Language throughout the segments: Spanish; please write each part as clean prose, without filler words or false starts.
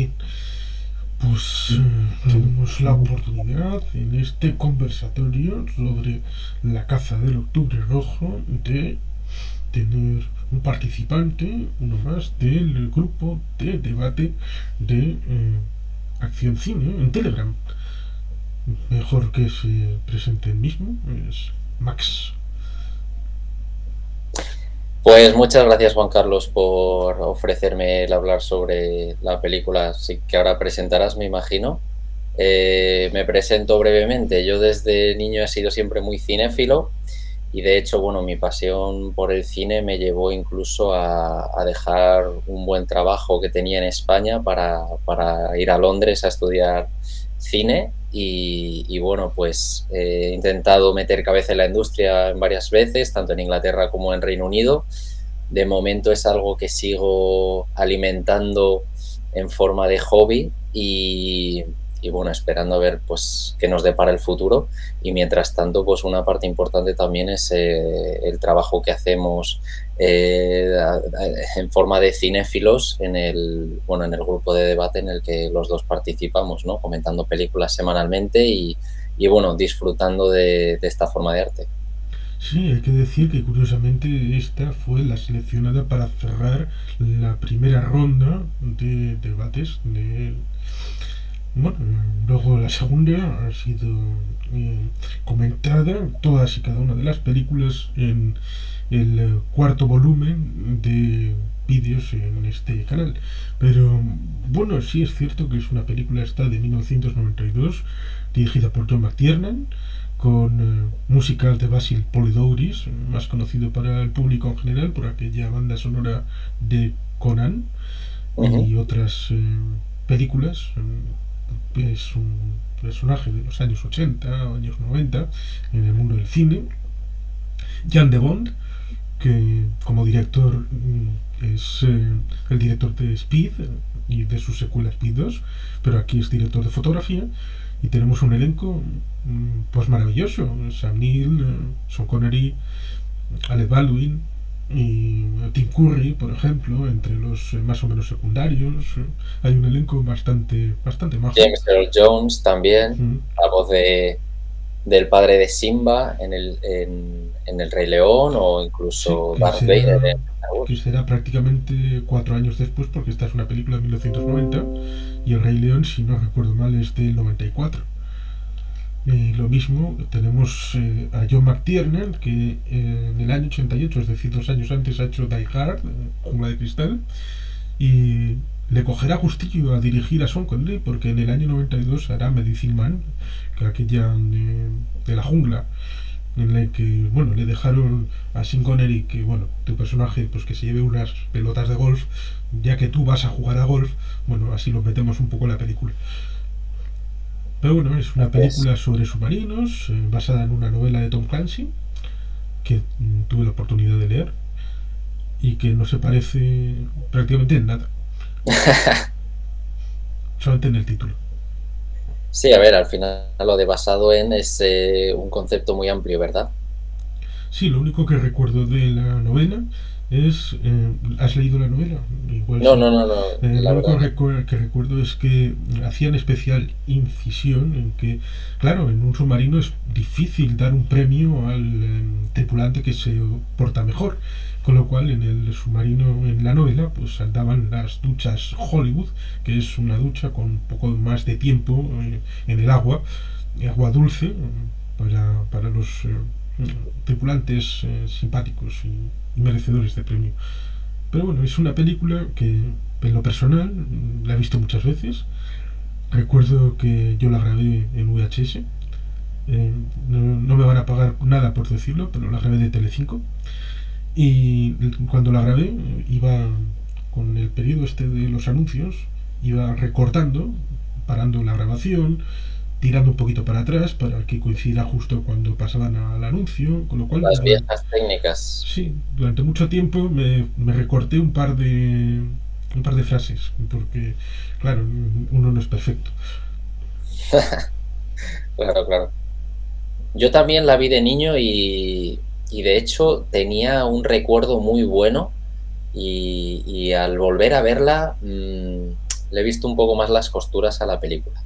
Bien, pues tenemos la oportunidad en este conversatorio sobre la caza del octubre rojo de tener un participante, uno más, del grupo de debate de Acción Cine en Telegram. Mejor que se presente el mismo, es Max. Pues muchas gracias, Juan Carlos, por ofrecerme el hablar sobre la película sí, que ahora presentarás, me imagino. Me presento brevemente. Yo desde niño he sido siempre muy cinéfilo y de hecho, bueno, mi pasión por el cine me llevó incluso a dejar un buen trabajo que tenía en España para ir a Londres a estudiar cine y bueno, pues he intentado meter cabeza en la industria en varias veces, tanto en Inglaterra como en Reino Unido. De momento es algo que sigo alimentando en forma de hobby y bueno, esperando a ver pues qué nos depara el futuro. Y mientras tanto, pues una parte importante también es el trabajo que hacemos eh, en forma de cinéfilos bueno, en el grupo de debate en el que los dos participamos, ¿no? Comentando películas semanalmente y bueno, disfrutando de esta forma de arte. Sí, hay que decir que curiosamente esta fue la seleccionada para cerrar la primera ronda de debates de. Bueno, luego la segunda ha sido comentada todas y cada una de las películas en el cuarto volumen de vídeos en este canal. Pero bueno, sí es cierto que es una película esta de 1992, dirigida por John McTiernan, con música de Basil Polidouris, más conocido para el público en general por aquella banda sonora de Conan Ujú. y otras películas. Es un personaje de los años 80 o años 90 en el mundo del cine. Jan de Bond, que como director es el director de Speed y de su secuela Speed 2, pero aquí es director de fotografía y tenemos un elenco pues maravilloso. Sam Neill, Sean Connery, Alec Baldwin y Tim Curry, por ejemplo, entre los más o menos secundarios. Hay un elenco bastante majo. James Earl Jones también, Mm. la voz del padre de Simba en El Rey León o Sí, incluso Darth Vader en Star que Wars. será prácticamente 4 años después, porque esta es una película de 1990 y El Rey León, si no recuerdo mal, es del 94. Lo mismo tenemos a John McTiernan, que en el año 88, es decir, 2 años antes, ha hecho Die Hard, Jungla de Cristal, y le cogerá gustillo a dirigir a Sean Connery, porque en el año 92 hará Medicine Man, que aquella de la jungla, en la que bueno le dejaron a Sean Connery que bueno tu personaje pues que se lleve unas pelotas de golf, ya que tú vas a jugar a golf. Bueno, así lo metemos un poco en la película. Pero bueno, es una Así es. película sobre submarinos, basada en una novela de Tom Clancy que tuve la oportunidad de leer y que no se parece prácticamente en nada, solamente en el título. Sí, a ver, al final lo de basado en es un concepto muy amplio, ¿verdad? Sí, lo único que recuerdo de la novela es. ¿Has leído la novela? Igual No, sí. no, no, no, Lo la verdad único no. que recuerdo es que hacían especial incisión en que, claro, en un submarino es difícil dar un premio al tripulante que se porta mejor. Con lo cual, en el submarino, en la novela, pues andaban las duchas Hollywood, que es una ducha con un poco más de tiempo en el agua dulce, para los tripulantes simpáticos y merecedores de premio. Pero bueno, es una película que en lo personal la he visto muchas veces. Recuerdo que yo la grabé en VHS. No me van a pagar nada por decirlo, pero la grabé de Telecinco. Y cuando la grabé, iba con el periodo este de los anuncios, iba recortando, parando la grabación, tirando un poquito para atrás para que coincida justo cuando pasaban al anuncio, con lo cual Las viejas técnicas. sí, durante mucho tiempo me recorté un par de frases, porque claro, uno no es perfecto. Claro, claro. Yo también la vi de niño y de hecho tenía un recuerdo muy bueno y al volver a verla le he visto un poco más las costuras a la película,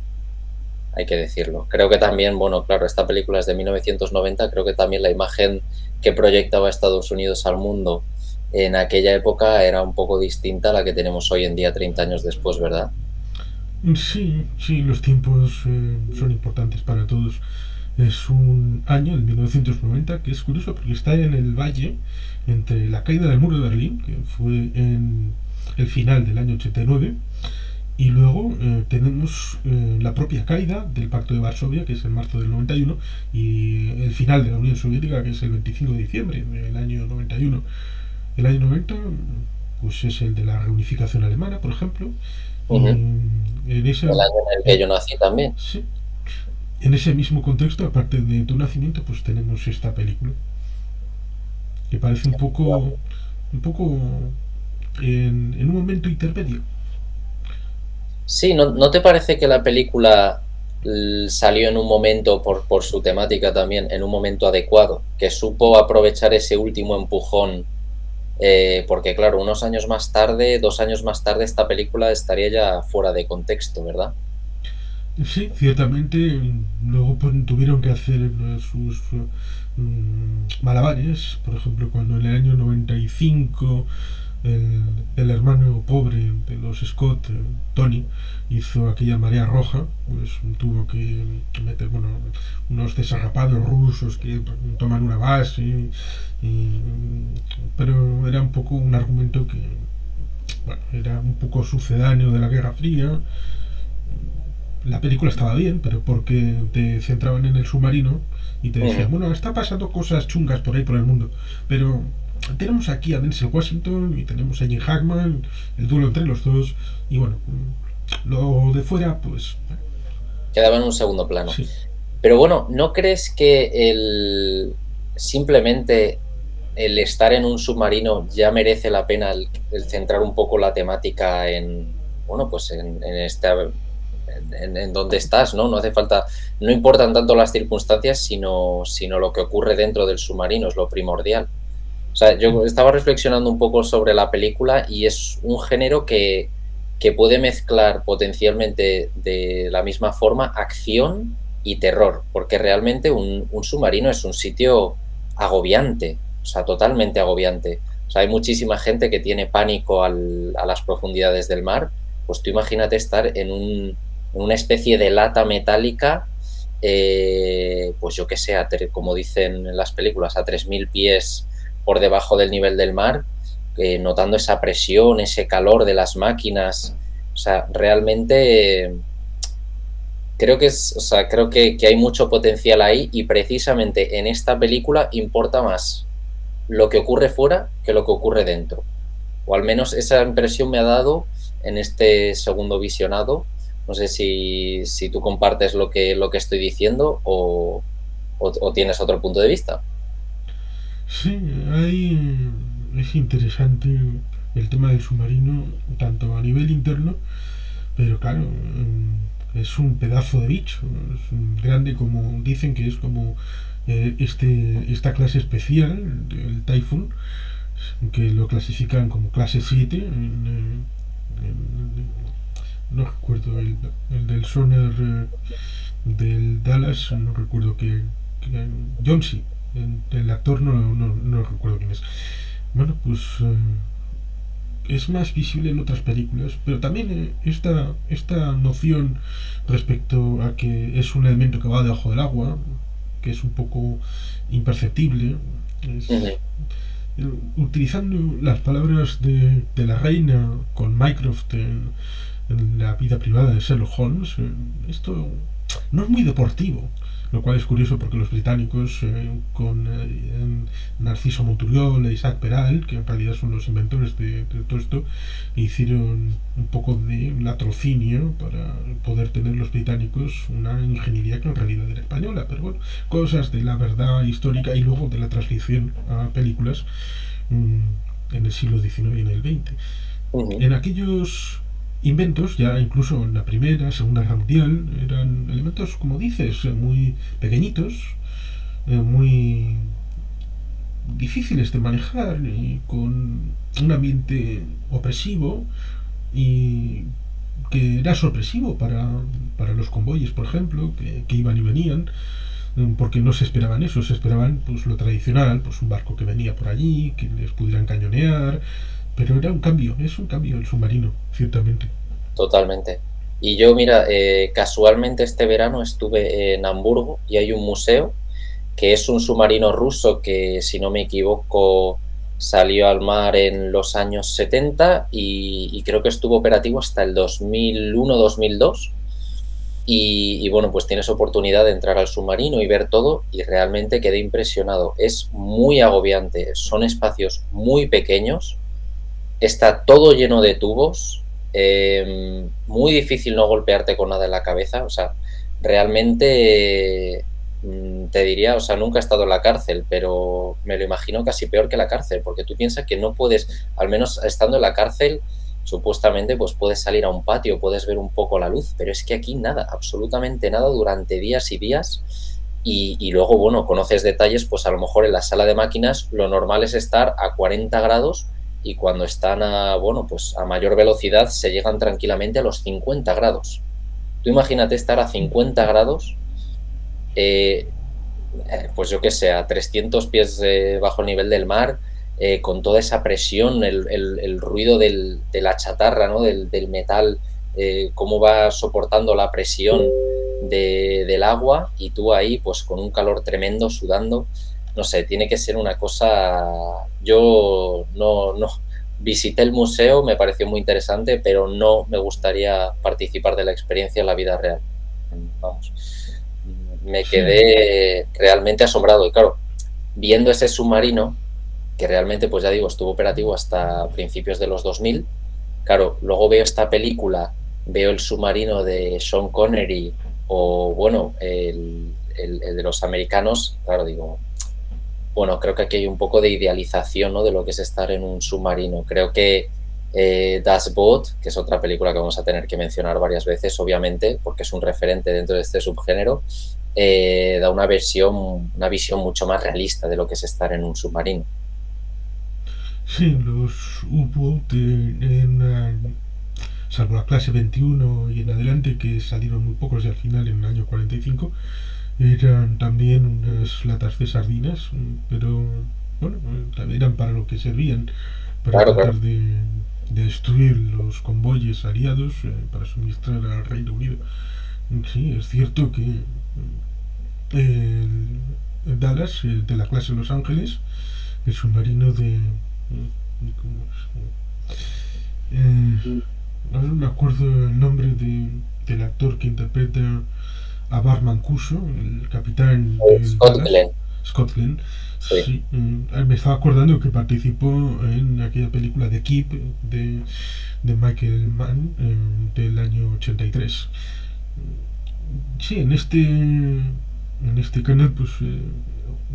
hay que decirlo. Creo que también, bueno, claro, esta película es de 1990, creo que también la imagen que proyectaba Estados Unidos al mundo en aquella época era un poco distinta a la que tenemos hoy en día, 30 años después, ¿verdad? Sí, sí, los tiempos son importantes para todos. Es un año, el 1990, que es curioso porque está en el valle entre la caída del muro de Berlín, que fue en el final del año 89, y luego tenemos la propia caída del Pacto de Varsovia, que es en marzo del 91, y el final de la Unión Soviética, que es el 25 de diciembre del año 91. El año 90 pues es el de la reunificación alemana, por ejemplo, y Ujú. en ese, El año en el que yo nací también. sí, en ese mismo contexto, aparte de tu nacimiento, pues tenemos esta película, que parece un poco en un momento intermedio. Sí, ¿no te parece que la película salió en un momento, por su temática también, en un momento adecuado, que supo aprovechar ese último empujón? Porque claro, unos años más tarde, 2 años más tarde, esta película estaría ya fuera de contexto, ¿verdad? Sí, ciertamente, luego pues, tuvieron que hacer sus malabares, por ejemplo, cuando en el año 95 el hermano pobre de los Scott, Tony, hizo aquella marea roja, pues tuvo que meter, bueno, unos desarrapados rusos que toman una base, y- pero era un poco un argumento que, bueno, era un poco sucedáneo de la Guerra Fría. La película estaba bien, pero porque te centraban en el submarino y te decían, Ujú. bueno, está pasando cosas chungas por ahí por el mundo, pero tenemos aquí a Denzel Washington y tenemos a Jim Hackman, el duelo entre los dos, y bueno, lo de fuera, pues Quedaba en un segundo plano. sí. Pero bueno, ¿no crees que simplemente el estar en un submarino ya merece la pena el centrar un poco la temática en, bueno, pues en donde estás, ¿no? No hace falta, no importan tanto las circunstancias, sino lo que ocurre dentro del submarino, es lo primordial. O sea, yo estaba reflexionando un poco sobre la película y es un género que puede mezclar potencialmente de la misma forma acción y terror, porque realmente un submarino es un sitio agobiante, o sea, totalmente agobiante. O sea, hay muchísima gente que tiene pánico a las profundidades del mar, pues tú imagínate estar en una especie de lata metálica, pues yo qué sé, como dicen en las películas, a 3.000 pies por debajo del nivel del mar, notando esa presión, ese calor de las máquinas. O sea, realmente creo o sea, creo que hay mucho potencial ahí y precisamente en esta película importa más lo que ocurre fuera que lo que ocurre dentro. O al menos esa impresión me ha dado en este segundo visionado. No sé si tú compartes lo que estoy diciendo o tienes otro punto de vista. Sí, hay, es interesante el tema del submarino, tanto a nivel interno, pero claro, es un pedazo de bicho, es un grande como dicen que es como esta clase especial, el Typhoon, que lo clasifican como clase 7 no recuerdo el del sonar del Dallas, no recuerdo que John C. El actor no recuerdo quién es. Bueno, pues es más visible en otras películas, pero también esta noción respecto a que es un elemento que va debajo del agua, que es un poco imperceptible, Ujú. es, utilizando las palabras de la reina con Mycroft en la vida privada de Sherlock Holmes, esto no es muy deportivo, lo cual es curioso porque los británicos con Narciso Monturiol e Isaac Peral, que en realidad son los inventores de todo esto, hicieron un poco de latrocinio para poder tener los británicos una ingeniería que en realidad era española, pero bueno, cosas de la verdad histórica y luego de la transcripción a películas en el siglo XIX y en el XX. Ujú. En aquellos inventos, ya incluso en la Primera, Segunda Guerra Mundial, eran elementos, como dices, muy pequeñitos, muy difíciles de manejar y con un ambiente opresivo y que era sorpresivo para los convoyes, por ejemplo, que iban y venían, porque no se esperaban eso, se esperaban pues lo tradicional, pues un barco que venía por allí, que les pudieran cañonear, pero era un cambio, es un cambio el submarino, ciertamente. Totalmente. Y yo, mira, casualmente este verano estuve en Hamburgo y hay un museo que es un submarino ruso que, si no me equivoco, salió al mar en los años 70 y creo que estuvo operativo hasta el 2001-2002. Y bueno, pues tienes oportunidad de entrar al submarino y ver todo y realmente quedé impresionado. Es muy agobiante, son espacios muy pequeños, está todo lleno de tubos, muy difícil no golpearte con nada en la cabeza, o sea, realmente te diría, o sea, nunca he estado en la cárcel, pero me lo imagino casi peor que la cárcel, porque tú piensas que no puedes, al menos estando en la cárcel, supuestamente pues puedes salir a un patio, puedes ver un poco la luz, pero es que aquí nada, absolutamente nada durante días y días. Y luego, bueno, conoces detalles, pues a lo mejor en la sala de máquinas lo normal es estar a 40 grados y cuando están a, bueno, pues a mayor velocidad se llegan tranquilamente a los 50 grados. Tú imagínate estar a 50 grados, eh, pues yo qué sé, a 300 pies bajo el nivel del mar, con toda esa presión, el ruido de la chatarra, ¿no? del metal, cómo va soportando la presión del agua y tú ahí pues con un calor tremendo, sudando, no sé, tiene que ser una cosa. Yo no visité el museo, me pareció muy interesante, pero no me gustaría participar de la experiencia en la vida real. Vamos, me Sí, quedé realmente asombrado y claro, viendo ese submarino, que realmente, pues ya digo, estuvo operativo hasta principios de los 2000. Claro, luego veo esta película, veo el submarino de Sean Connery o, bueno, el de los americanos, claro, digo, bueno, creo que aquí hay un poco de idealización, ¿no? De lo que es estar en un submarino. Creo que Das Boot, que es otra película que vamos a tener que mencionar varias veces, obviamente, porque es un referente dentro de este subgénero, da una visión mucho más realista de lo que es estar en un submarino. sí, los U-Boot salvo la clase 21 y en adelante, que salieron muy pocos y al final en el año 45, eran también unas latas de sardinas, pero bueno, también eran para lo que servían, para Claro, claro. tratar de destruir los convoyes aliados, para suministrar al Reino Unido. Sí, es cierto que el Dallas, de la clase Los Ángeles, el submarino de... ¿cómo ahora no me acuerdo el nombre del actor que interpreta a Barman Cuso, el capitán del Scott Dallas, Glenn, Scotland. sí. Sí, me estaba acordando que participó en aquella película de Keep de Michael Mann, del año 83. Sí, en este canal, pues,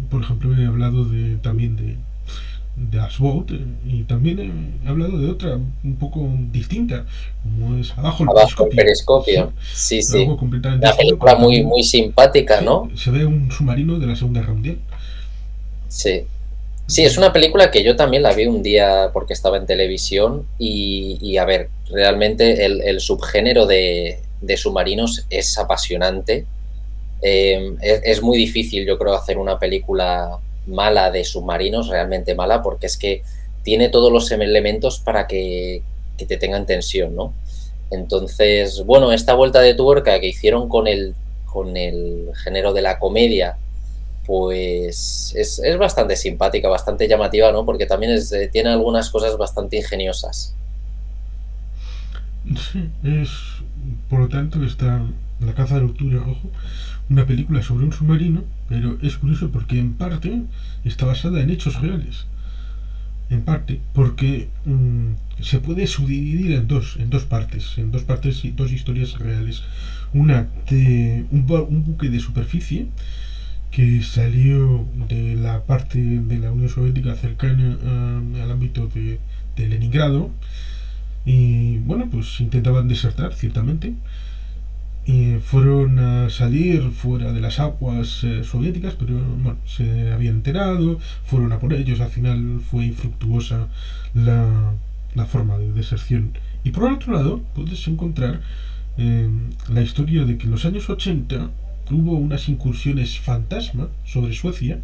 por ejemplo, he hablado también de Asbout, y también he hablado de otra un poco distinta, como es Abajo el Abajo el Periscopio. Sí, periscopio. Sí, sí. algo completamente Una distinto, película pero muy, también muy simpática, sí, ¿no? se ve un submarino de la Segunda Guerra Mundial. Sí. Sí, es una película que yo también la vi un día porque estaba en televisión y a ver, realmente el subgénero de submarinos es apasionante. Es muy difícil, yo creo, hacer una película mala de submarinos, realmente mala, porque es que tiene todos los elementos para que te tengan tensión, ¿no? Entonces, bueno, esta vuelta de tuerca que hicieron con el género de la comedia, pues es bastante simpática, bastante llamativa, ¿no? Porque también tiene algunas cosas bastante ingeniosas. Sí, por lo tanto, está La caza de octubre rojo, una película sobre un submarino, pero es curioso porque en parte está basada en hechos reales. En parte, porque se puede subdividir en dos partes y dos historias reales. Una de un buque de superficie que salió de la parte de la Unión Soviética cercana al ámbito de Leningrado, y bueno, pues intentaban desertar, ciertamente, y fueron a salir fuera de las aguas soviéticas, pero bueno, se habían enterado, fueron a por ellos, al final fue infructuosa la forma de deserción Y por otro lado, puedes encontrar la historia de que en los años 80 hubo unas incursiones fantasma sobre Suecia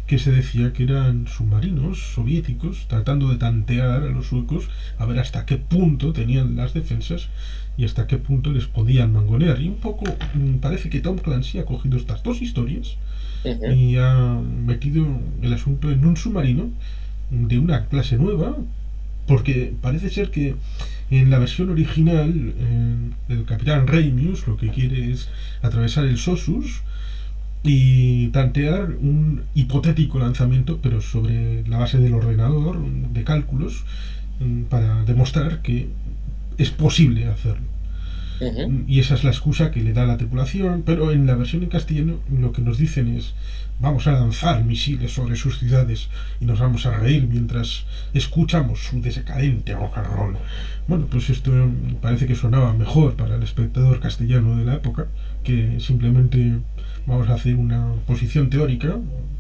que se decía que eran submarinos soviéticos tratando de tantear a los suecos a ver hasta qué punto tenían las defensas y hasta qué punto les podían mangonear. Y un poco parece que Tom Clancy ha cogido estas dos historias Ujú. y ha metido el asunto en un submarino de una clase nueva, porque parece ser que en la versión original el capitán Reinius lo que quiere es atravesar el Sosus y tantear un hipotético lanzamiento, pero sobre la base del ordenador, de cálculos, para demostrar que es posible hacerlo. Ujú. Y esa es la excusa que le da la tripulación, pero en la versión en castellano lo que nos dicen es vamos a lanzar misiles sobre sus ciudades y nos vamos a reír mientras escuchamos su decadente rock and roll. Bueno, pues esto parece que sonaba mejor para el espectador castellano de la época que simplemente vamos a hacer una posición teórica,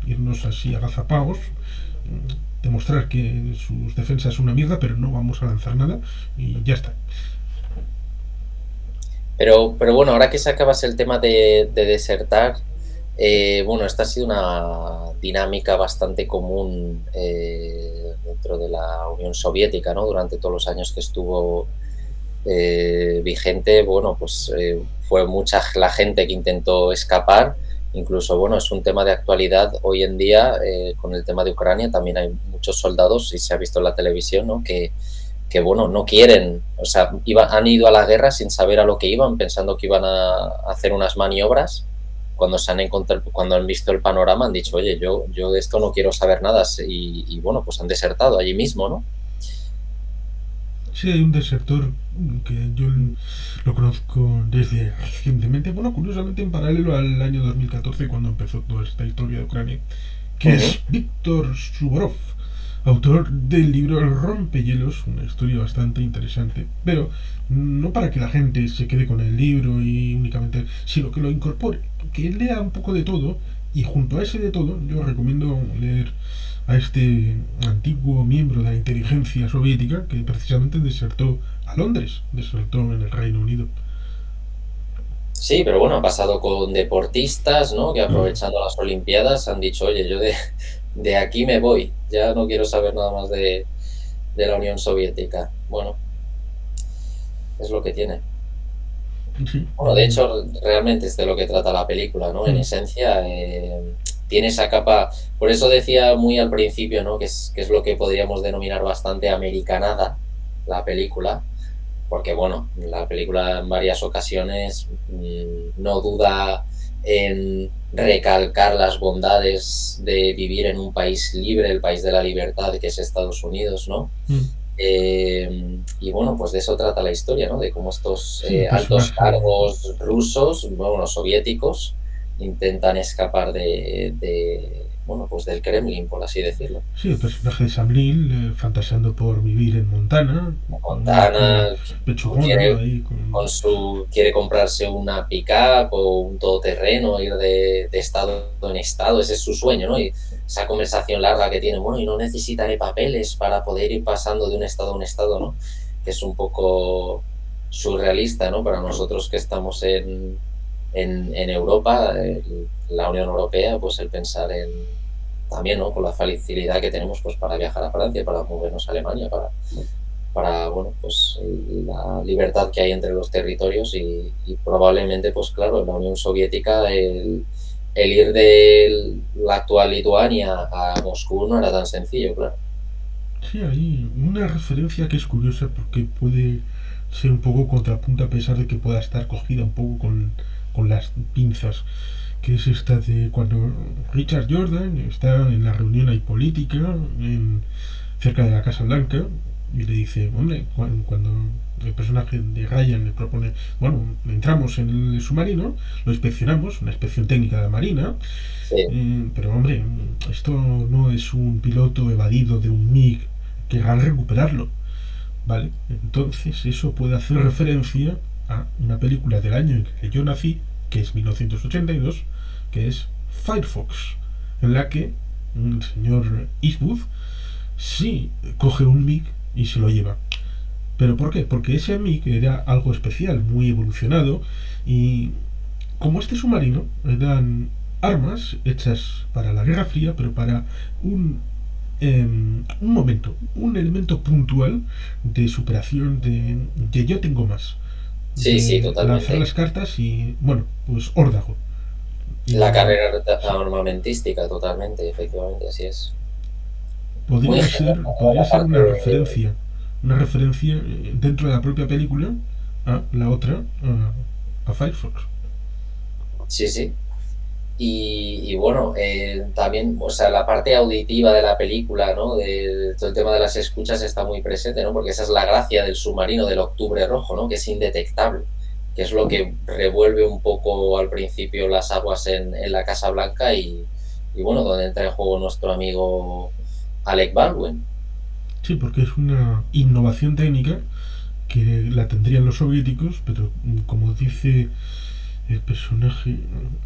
irnos así agazapados, demostrar que sus defensas son una mierda, pero no vamos a lanzar nada y ya está. Pero bueno, ahora que sacabas el tema de desertar, bueno, esta ha sido una dinámica bastante común dentro de la Unión Soviética, ¿no? Durante todos los años que estuvo vigente, bueno, pues fue mucha la gente que intentó escapar. Incluso, bueno, es un tema de actualidad hoy en día con el tema de Ucrania. También hay muchos soldados, y se ha visto en la televisión, ¿no? Que bueno, no quieren, o sea, han ido a la guerra sin saber a lo que iban, pensando que iban a hacer unas maniobras. Cuando se han encontrado, cuando han visto el panorama, han dicho, oye, yo de esto no quiero saber nada, y bueno, pues han desertado allí mismo, ¿no? Sí, hay un desertor que yo lo conozco desde recientemente, bueno, curiosamente en paralelo al año 2014 cuando empezó toda esta historia de Ucrania, Uh que -huh. es Víctor Suvorov, autor del libro El rompehielos, una historia bastante interesante, pero no para que la gente se quede con el libro y únicamente, sino que lo incorpore, que lea un poco de todo y junto a ese de todo yo recomiendo leer a este antiguo miembro de la inteligencia soviética que precisamente desertó a Londres, desertó en el Reino Unido. Sí, pero bueno, ha pasado con deportistas, ¿no? Que aprovechando las Olimpiadas han dicho, oye, de aquí me voy, ya no quiero saber nada más de la Unión Soviética. Bueno, es lo que tiene. Sí, Bueno, de hecho, realmente es de lo que trata la película, ¿no? En esencia, tiene esa capa, por eso decía muy al principio, ¿no? Que es lo que podríamos denominar bastante americanada, la película, porque bueno, la película en varias ocasiones no duda en recalcar las bondades de vivir en un país libre, el país de la libertad que es Estados Unidos, ¿no? Y bueno, pues de eso trata la historia, ¿no? De cómo estos sí, el altos personaje. cargos rusos, bueno, soviéticos, intentan escapar bueno, pues del Kremlin, por así decirlo. Sí, el personaje de Sam Neill, fantaseando por vivir en Montana, con una cara Montana pechugona ahí, con... quiere comprarse una pick-up o un todoterreno, ir de estado en estado, ese es su sueño, ¿no? Y esa conversación larga que tiene, bueno, y no necesitaré papeles para poder ir pasando de un estado a un estado, ¿no? Que es un poco surrealista, ¿no? Para nosotros que estamos en Europa, la Unión Europea, pues el pensar en también, ¿no? Con la facilidad que tenemos pues para viajar a Francia, para movernos a Alemania, para bueno, pues la libertad que hay entre los territorios y probablemente, pues claro, en la Unión Soviética el ir de la actual Lituania a Moscú no era tan sencillo, claro. Sí, hay una referencia que es curiosa porque puede ser un poco contrapunto a pesar de que pueda estar cogida un poco con las pinzas, que es esta de cuando Richard Jordan está en la reunión ahí política cerca de la Casa Blanca y le dice, hombre, cuando el personaje de Ryan le propone, bueno, entramos en el submarino, lo inspeccionamos, una inspección técnica de la Marina, Sí. pero hombre, esto no es un piloto evadido de un MiG, querrán recuperarlo, ¿vale? Entonces eso puede hacer referencia a una película del año en que yo nací, que es 1982, que es Firefox, en la que un señor Eastwood sí coge un MiG y se lo lleva. ¿Pero por qué? Porque ese MiG era algo especial, muy evolucionado, y como este submarino eran armas hechas para la Guerra Fría, pero para un momento, un elemento puntual de superación, de yo tengo más, Sí, sí, de lanzar totalmente. las cartas y, bueno, pues órdago. La Y carrera armamentística, totalmente, efectivamente, así es. Muy genial, podría la ser parte una referencia dentro de la propia película a la otra, a Firefox. sí, sí. Y bueno, también, o sea, la parte auditiva de la película, ¿no? De todo el tema de las escuchas está muy presente, ¿no? Porque esa es la gracia del submarino del Octubre Rojo, ¿no? Que es indetectable, que es lo que revuelve un poco al principio las aguas en la Casa Blanca y bueno, donde entra en juego nuestro amigo Alec Baldwin. Sí, porque es una innovación técnica que la tendrían los soviéticos, pero como dice el personaje,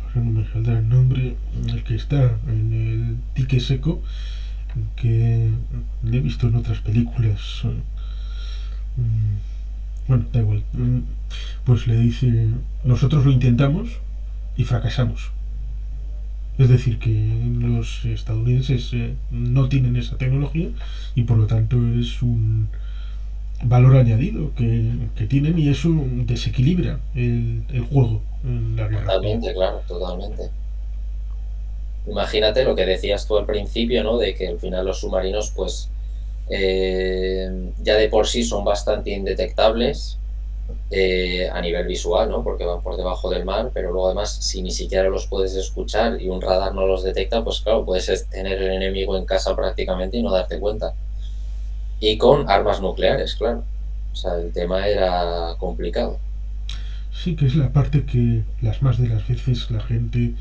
ahora no me saldrá el nombre, el que está en el dique seco, que le he visto en otras películas. Bueno, da igual. Pues le dice, nosotros lo intentamos y fracasamos. Es decir, que los estadounidenses no tienen esa tecnología y por lo tanto es un valor añadido que tienen y eso desequilibra el juego en la Guerra Fría. Totalmente, claro, totalmente. Imagínate lo que decías tú al principio, ¿no? De que al final los submarinos, pues, ya de por sí son bastante indetectables a nivel visual, ¿no? Porque van por debajo del mar, pero luego además, si ni siquiera los puedes escuchar y un radar no los detecta, pues claro, puedes tener el enemigo en casa prácticamente y no darte cuenta. Y con armas nucleares, claro. O sea, el tema era complicado. Sí que es la parte que las más de las veces la gente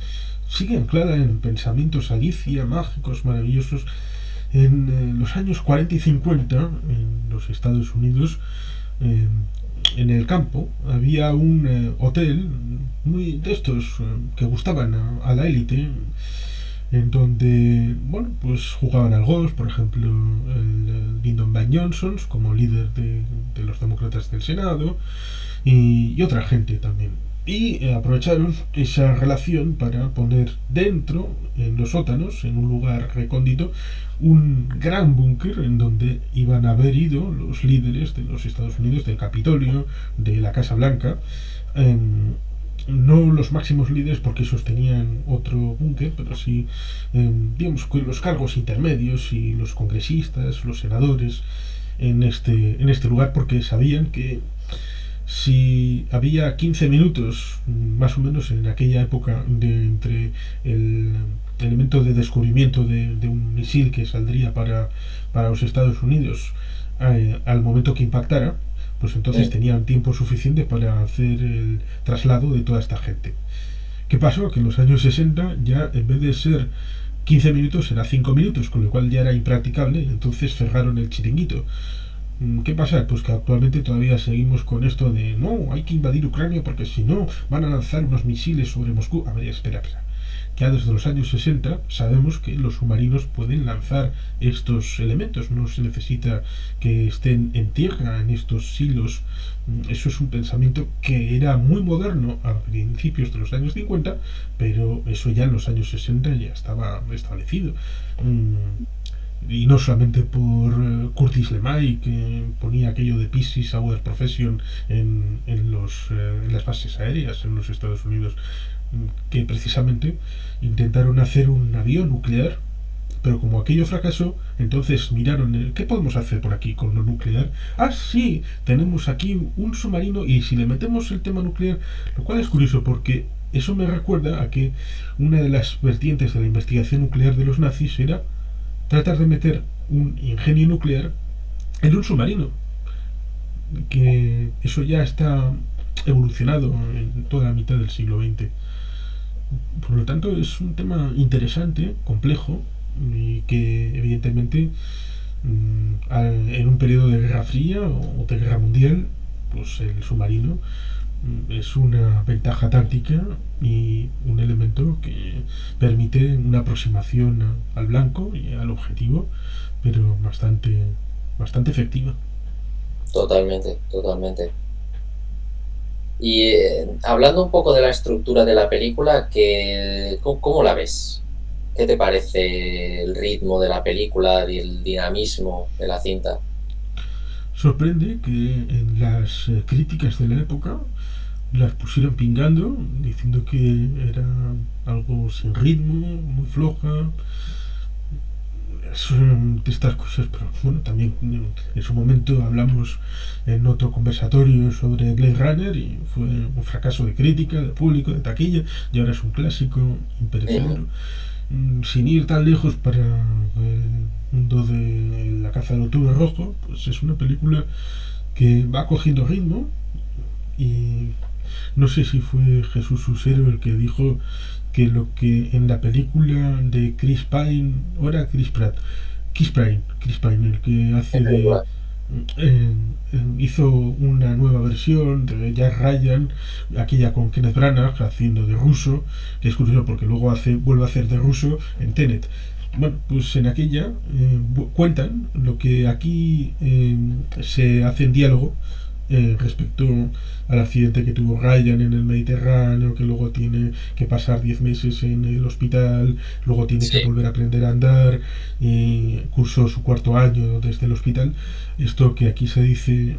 sigue anclada en pensamientos Alicia, mágicos, maravillosos. En los años 40 y 50, en los Estados Unidos, eh, en el campo, había un hotel muy de estos que gustaban a la élite, en donde, bueno, pues jugaban al golf, por ejemplo, el Lyndon B. Johnson como líder de los demócratas del Senado, y otra gente también. Y aprovecharon esa relación para poner dentro, en los sótanos, en un lugar recóndito, un gran búnker en donde iban a haber ido los líderes de los Estados Unidos, del Capitolio, de la Casa Blanca. No los máximos líderes porque sostenían otro búnker, pero sí, digamos, los cargos intermedios y los congresistas, los senadores, en este lugar porque sabían que si había 15 minutos más o menos en aquella época entre el elemento de descubrimiento de un misil que saldría para los Estados Unidos al momento que impactara, pues entonces Mm. tenían tiempo suficiente para hacer el traslado de toda esta gente. ¿Qué pasó? Que en los años 60 ya en vez de ser 15 minutos era 5 minutos, con lo cual ya era impracticable y entonces cerraron el chiringuito. ¿Qué pasa? Pues que actualmente todavía seguimos con esto de no, hay que invadir Ucrania porque si no van a lanzar unos misiles sobre Moscú. A ver, espera, espera. Ya desde los años 60 sabemos que los submarinos pueden lanzar estos elementos, no se necesita que estén en tierra en estos silos. Eso es un pensamiento que era muy moderno a principios de los años 50, pero eso ya en los años 60 ya estaba establecido. Y no solamente por Curtis LeMay, que ponía aquello de Peace Our Profession en las bases aéreas en los Estados Unidos, que precisamente intentaron hacer un avión nuclear, pero como aquello fracasó, entonces miraron qué podemos hacer por aquí con lo nuclear. Ah, sí, tenemos aquí un submarino y si le metemos el tema nuclear, lo cual es curioso porque eso me recuerda a que una de las vertientes de la investigación nuclear de los nazis era tratar de meter un ingenio nuclear en un submarino, que eso ya está evolucionado en toda la mitad del siglo XX. Por lo tanto, es un tema interesante, complejo, y que evidentemente en un periodo de guerra fría o de guerra mundial, pues el submarino es una ventaja táctica y un elemento que permite una aproximación al blanco y al objetivo, pero bastante efectiva. Totalmente, totalmente. Y hablando un poco de la estructura de la película, ¿cómo la ves? ¿Qué te parece el ritmo de la película y el dinamismo de la cinta? Sorprende que en las críticas de la época las pusieron pingando, diciendo que era algo sin ritmo, muy floja. Son de estas cosas, pero bueno, también en su momento hablamos en otro conversatorio sobre Blade Runner y fue un fracaso de crítica, de público, de taquilla, y ahora es un clásico Ujú. imperecedero. Sin ir tan lejos para el mundo de La caza del octubre rojo, pues es una película que va cogiendo ritmo y no sé si fue Jesús Usero el que dijo que lo que en la película de Chris Pine, o era Chris Pine, el que ¿Qué hace de película? eh, hizo una nueva versión de Jack Ryan, aquella con Kenneth Branagh haciendo de ruso, que es curioso porque luego vuelve a hacer de ruso en Tenet. Bueno, pues en aquella cuentan lo que aquí se hace en diálogo respecto al accidente que tuvo Ryan en el Mediterráneo, que luego tiene que pasar 10 meses en el hospital, luego tiene que Sí, volver a aprender a andar, y cursó su cuarto año desde el hospital. Esto que aquí se dice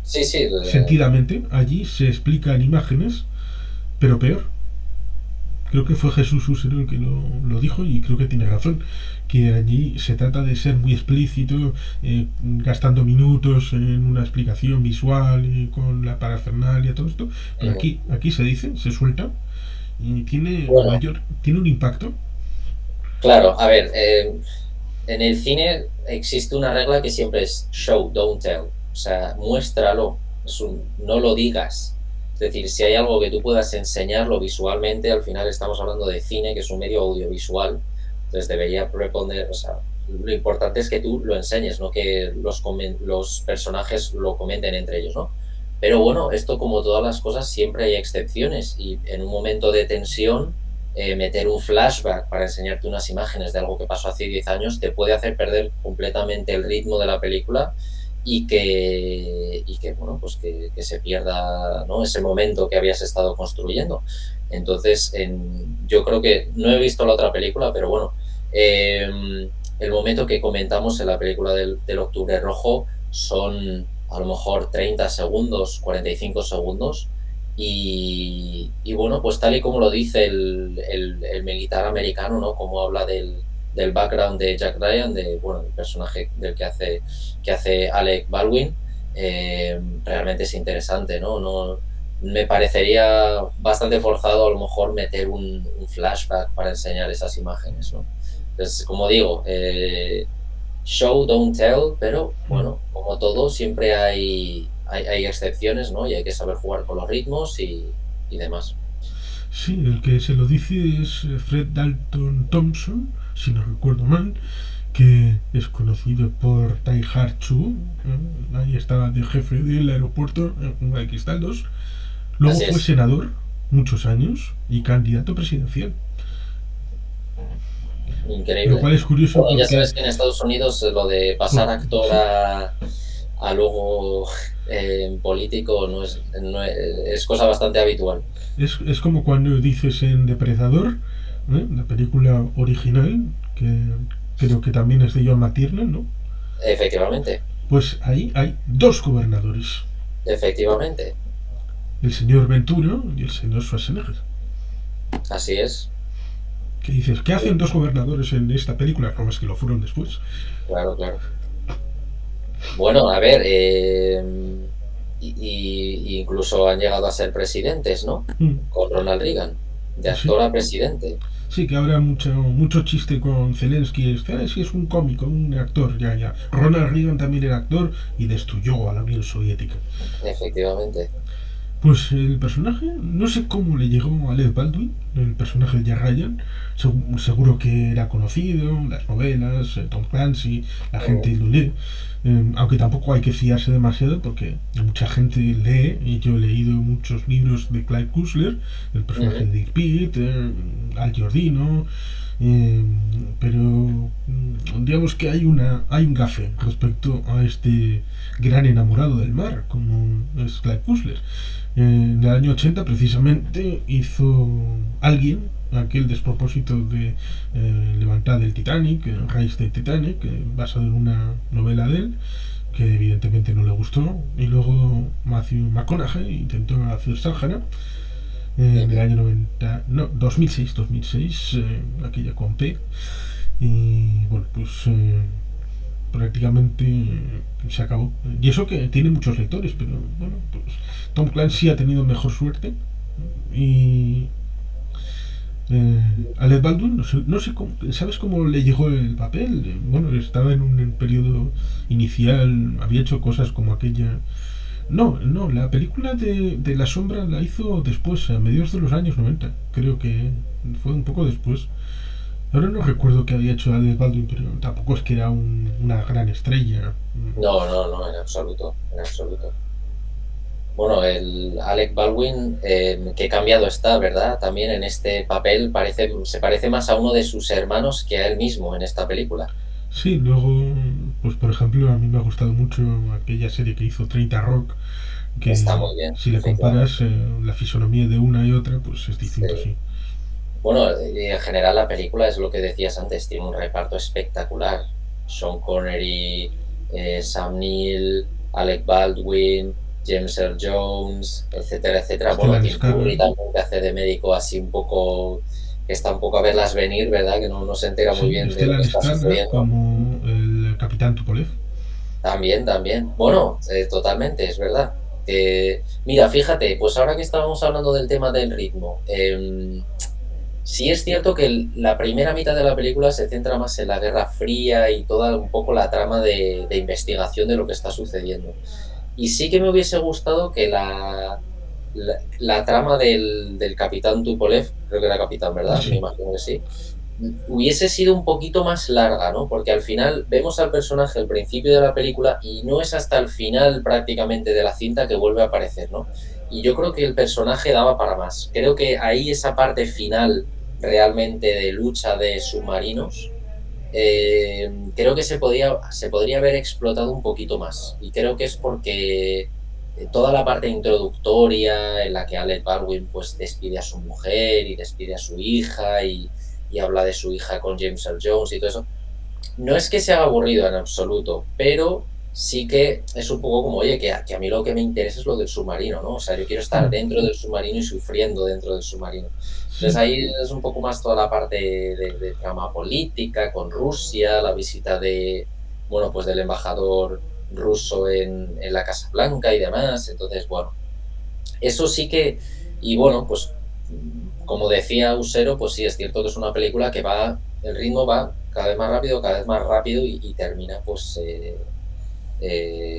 sí, sí. sentidamente, allí se explica en imágenes, pero peor. Creo que fue Jesús Usero el que lo dijo y creo que tiene razón, que allí se trata de ser muy explícito, gastando minutos en una explicación visual y con la parafernalia, todo esto, pero Ujú. aquí se dice, se suelta y Bueno, tiene un impacto. claro, a ver, en el cine existe una regla que siempre es show, don't tell. O sea, muéstralo, no lo digas. Es decir, si hay algo que tú puedas enseñarlo visualmente, al final estamos hablando de cine, que es un medio audiovisual, entonces debería responder, o sea, lo importante es que tú lo enseñes, no que los personajes lo comenten entre ellos, ¿no? Pero bueno, esto como todas las cosas siempre hay excepciones y en un momento de tensión meter un flashback para enseñarte unas imágenes de algo que pasó hace 10 años te puede hacer perder completamente el ritmo de la película bueno, pues que se pierda, ¿no?, ese momento que habías estado construyendo. Entonces, yo creo que no he visto la otra película, pero bueno, el momento que comentamos en la película del Octubre Rojo son a lo mejor 30 segundos, 45 segundos, bueno, pues tal y como lo dice el militar americano, ¿no? Como habla del background de Jack Ryan, bueno, el personaje que hace Alec Baldwin, realmente es interesante, ¿no? No, me parecería bastante forzado a lo mejor meter un flashback para enseñar esas imágenes, ¿no? Entonces, como digo, show, don't tell, pero Mm. bueno, como todo, siempre hay excepciones, ¿no? Y hay que saber jugar con los ritmos y demás. Sí, el que se lo dice es Fred Dalton Thompson, si no recuerdo mal, que es conocido por Die Hard 2, ahí estaba de jefe del aeropuerto, aquí está el 2. Luego Así fue es. senador muchos años y candidato presidencial. Lo Increíble. cual es curioso Bueno, ya porque sabes que en Estados Unidos lo de pasar actor sí, a luego político es cosa bastante habitual. es como cuando dices en Depredador, la película original, que creo que también es de John McTiernan, ¿no? Efectivamente, Pues ahí hay dos gobernadores, efectivamente. el señor Ventura y el señor Schwarzenegger. Así es. Que dices, ¿qué hacen dos gobernadores en esta película? No, es que lo fueron después. Claro, claro. Bueno, a ver, incluso han llegado a ser presidentes, ¿no? Mm, Con Ronald Reagan, de sí, actor a presidente. sí, que habrá mucho chiste con Zelensky. Sí, es un cómico, un actor, ya, ya. Ronald Reagan también era actor y destruyó a la Unión Soviética. Efectivamente. Pues el personaje, no sé cómo le llegó a Alec Baldwin, el personaje de Jack Ryan. Seguro que era conocido, las novelas, Tom Clancy, la Mm, gente lo lee. Aunque tampoco hay que fiarse demasiado porque mucha gente lee, y yo he leído muchos libros de Clive Cussler, el personaje ujú. de Dick Pitt, Al Giordino. Eh, pero digamos que hay un gafe respecto a este gran enamorado del mar, como es Clive Cussler. En el año 80 precisamente hizo alguien aquel despropósito de levantar el Titanic, Raíz del Titanic, basado en una novela de él, que evidentemente no le gustó, y luego Matthew McConaughey intentó hacer Sáhara en el año 90, no, 2006, aquella con P, y bueno, pues prácticamente se acabó. Y eso que tiene muchos lectores, pero bueno, pues Tom Clancy ha tenido mejor suerte y Alec Baldwin, no sé cómo, ¿sabes cómo le llegó el papel? Bueno, estaba en un periodo inicial, había hecho cosas como aquella. No, la película de La Sombra la hizo después, a mediados de los años 90. Creo que fue un poco después. Ahora no recuerdo qué había hecho Alec Baldwin, pero tampoco es que era una gran estrella. No, no, no, en absoluto, en absoluto. Bueno, el Alec Baldwin, que cambiado está, ¿verdad? También en este papel se parece más a uno de sus hermanos que a él mismo en esta película. Sí, luego, pues por ejemplo, a mí me ha gustado mucho aquella serie que hizo 30 Rock, Está que muy bien, si le comparas efectivamente. la fisonomía de una y otra, pues es distinto, Sí. sí. Bueno, y en general la película es lo que decías antes, tiene un reparto espectacular. Sean Connery, Sam Neill, Alec Baldwin, James Earl Jones, etcétera, etcétera. Bueno, Stellan Tim Curry Skarsgård, también que hace de médico así un poco, que está un poco a verlas venir, ¿verdad? Que no se entera muy sí, bien de lo que Stellan está Skarsgård sucediendo. como el Capitán Tupolev. También, también. Bueno, totalmente, es verdad. Mira, fíjate, pues ahora que estábamos hablando del tema del ritmo, sí es cierto que la primera mitad de la película se centra más en la Guerra Fría y toda un poco la trama de investigación de lo que está sucediendo. Y sí que me hubiese gustado que la trama del capitán Tupolev, creo que era capitán, ¿verdad? Me Sí, imagino que sí, hubiese sido un poquito más larga, ¿no? Porque al final vemos al personaje al principio de la película y no es hasta el final prácticamente de la cinta que vuelve a aparecer, ¿no? Y yo creo que el personaje daba para más. Creo que ahí esa parte final realmente de lucha de submarinos, creo que se podría haber explotado un poquito más. Y creo que es porque toda la parte introductoria en la que Alec Baldwin pues despide a su mujer y despide a su hija y habla de su hija con James Earl Jones y todo eso, no es que sea aburrido en absoluto, pero sí que es un poco como, oye, que a mí lo que me interesa es lo del submarino, ¿no? O sea, yo quiero estar mm, dentro del submarino y sufriendo dentro del submarino. Entonces sí. ahí es un poco más toda la parte de trama política con Rusia, la visita bueno, pues del embajador ruso en la Casa Blanca y demás. Entonces, bueno, eso sí que, y bueno, pues como decía Usero, pues sí, es cierto que es una película que el ritmo va cada vez más rápido y termina pues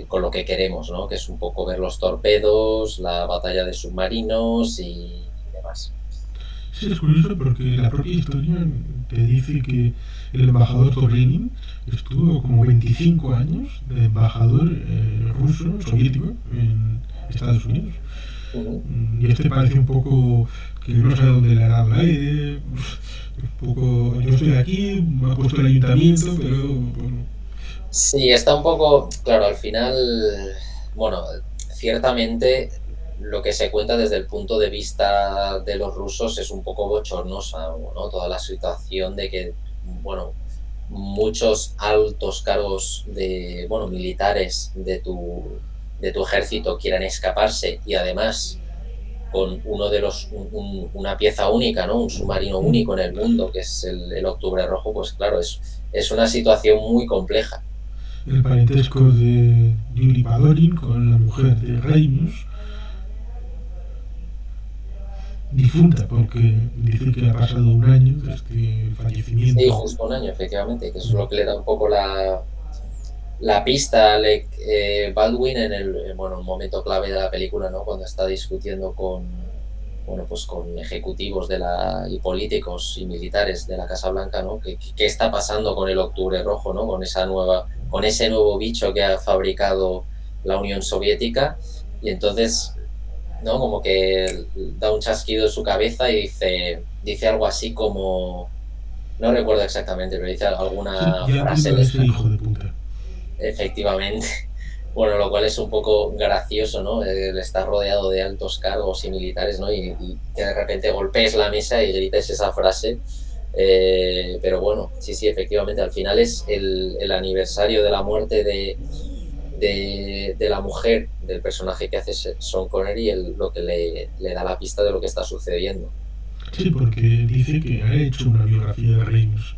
con lo que queremos, ¿no? Que es un poco ver los torpedos, la batalla de submarinos y demás. Sí, es curioso porque la propia historia te dice que el embajador Dobrynin estuvo como 25 años de embajador ruso, soviético, en Estados Unidos. Ujú. Y este parece un poco que no sabe dónde le ha dado el aire. Un poco, yo estoy aquí, me ha puesto el ayuntamiento, pero bueno. Sí, está un poco, claro, al final, bueno, ciertamente lo que se cuenta desde el punto de vista de los rusos es un poco bochornosa, ¿no? Toda la situación de que, bueno, muchos altos cargos bueno, militares de tu ejército quieran escaparse y además con uno de una pieza única, ¿no? Un submarino único en el mundo, que es el Octubre Rojo, pues claro, es una situación muy compleja. El parentesco de Yuri Padorin con la mujer de Reimus, difunta, porque dice que ha pasado un año desde el Sí, fallecimiento. justo un año, efectivamente, que eso es lo que le da un poco la pista a Alec Baldwin bueno, un momento clave de la película, ¿no? Cuando está discutiendo bueno, pues con ejecutivos y políticos y militares de la Casa Blanca, ¿no? ¿Qué está pasando con el Octubre Rojo, ¿no? Con ese nuevo bicho que ha fabricado la Unión Soviética. Y entonces, ¿no? Como que da un chasquido en su cabeza y dice algo así como No recuerdo exactamente, pero dice Sí, alguna ya frase entiendo de a ese esta, hijo de puta. efectivamente. Bueno, lo cual es un poco gracioso, ¿no? El estar rodeado de altos cargos y militares, ¿no? Y que de repente golpees la mesa y grites esa frase. Pero bueno, sí, sí, efectivamente, al final es el aniversario de la muerte de la mujer, del personaje que hace Sean Connery, lo que le da la pista de lo que está sucediendo. Sí, porque dice que ha hecho una biografía de Reims.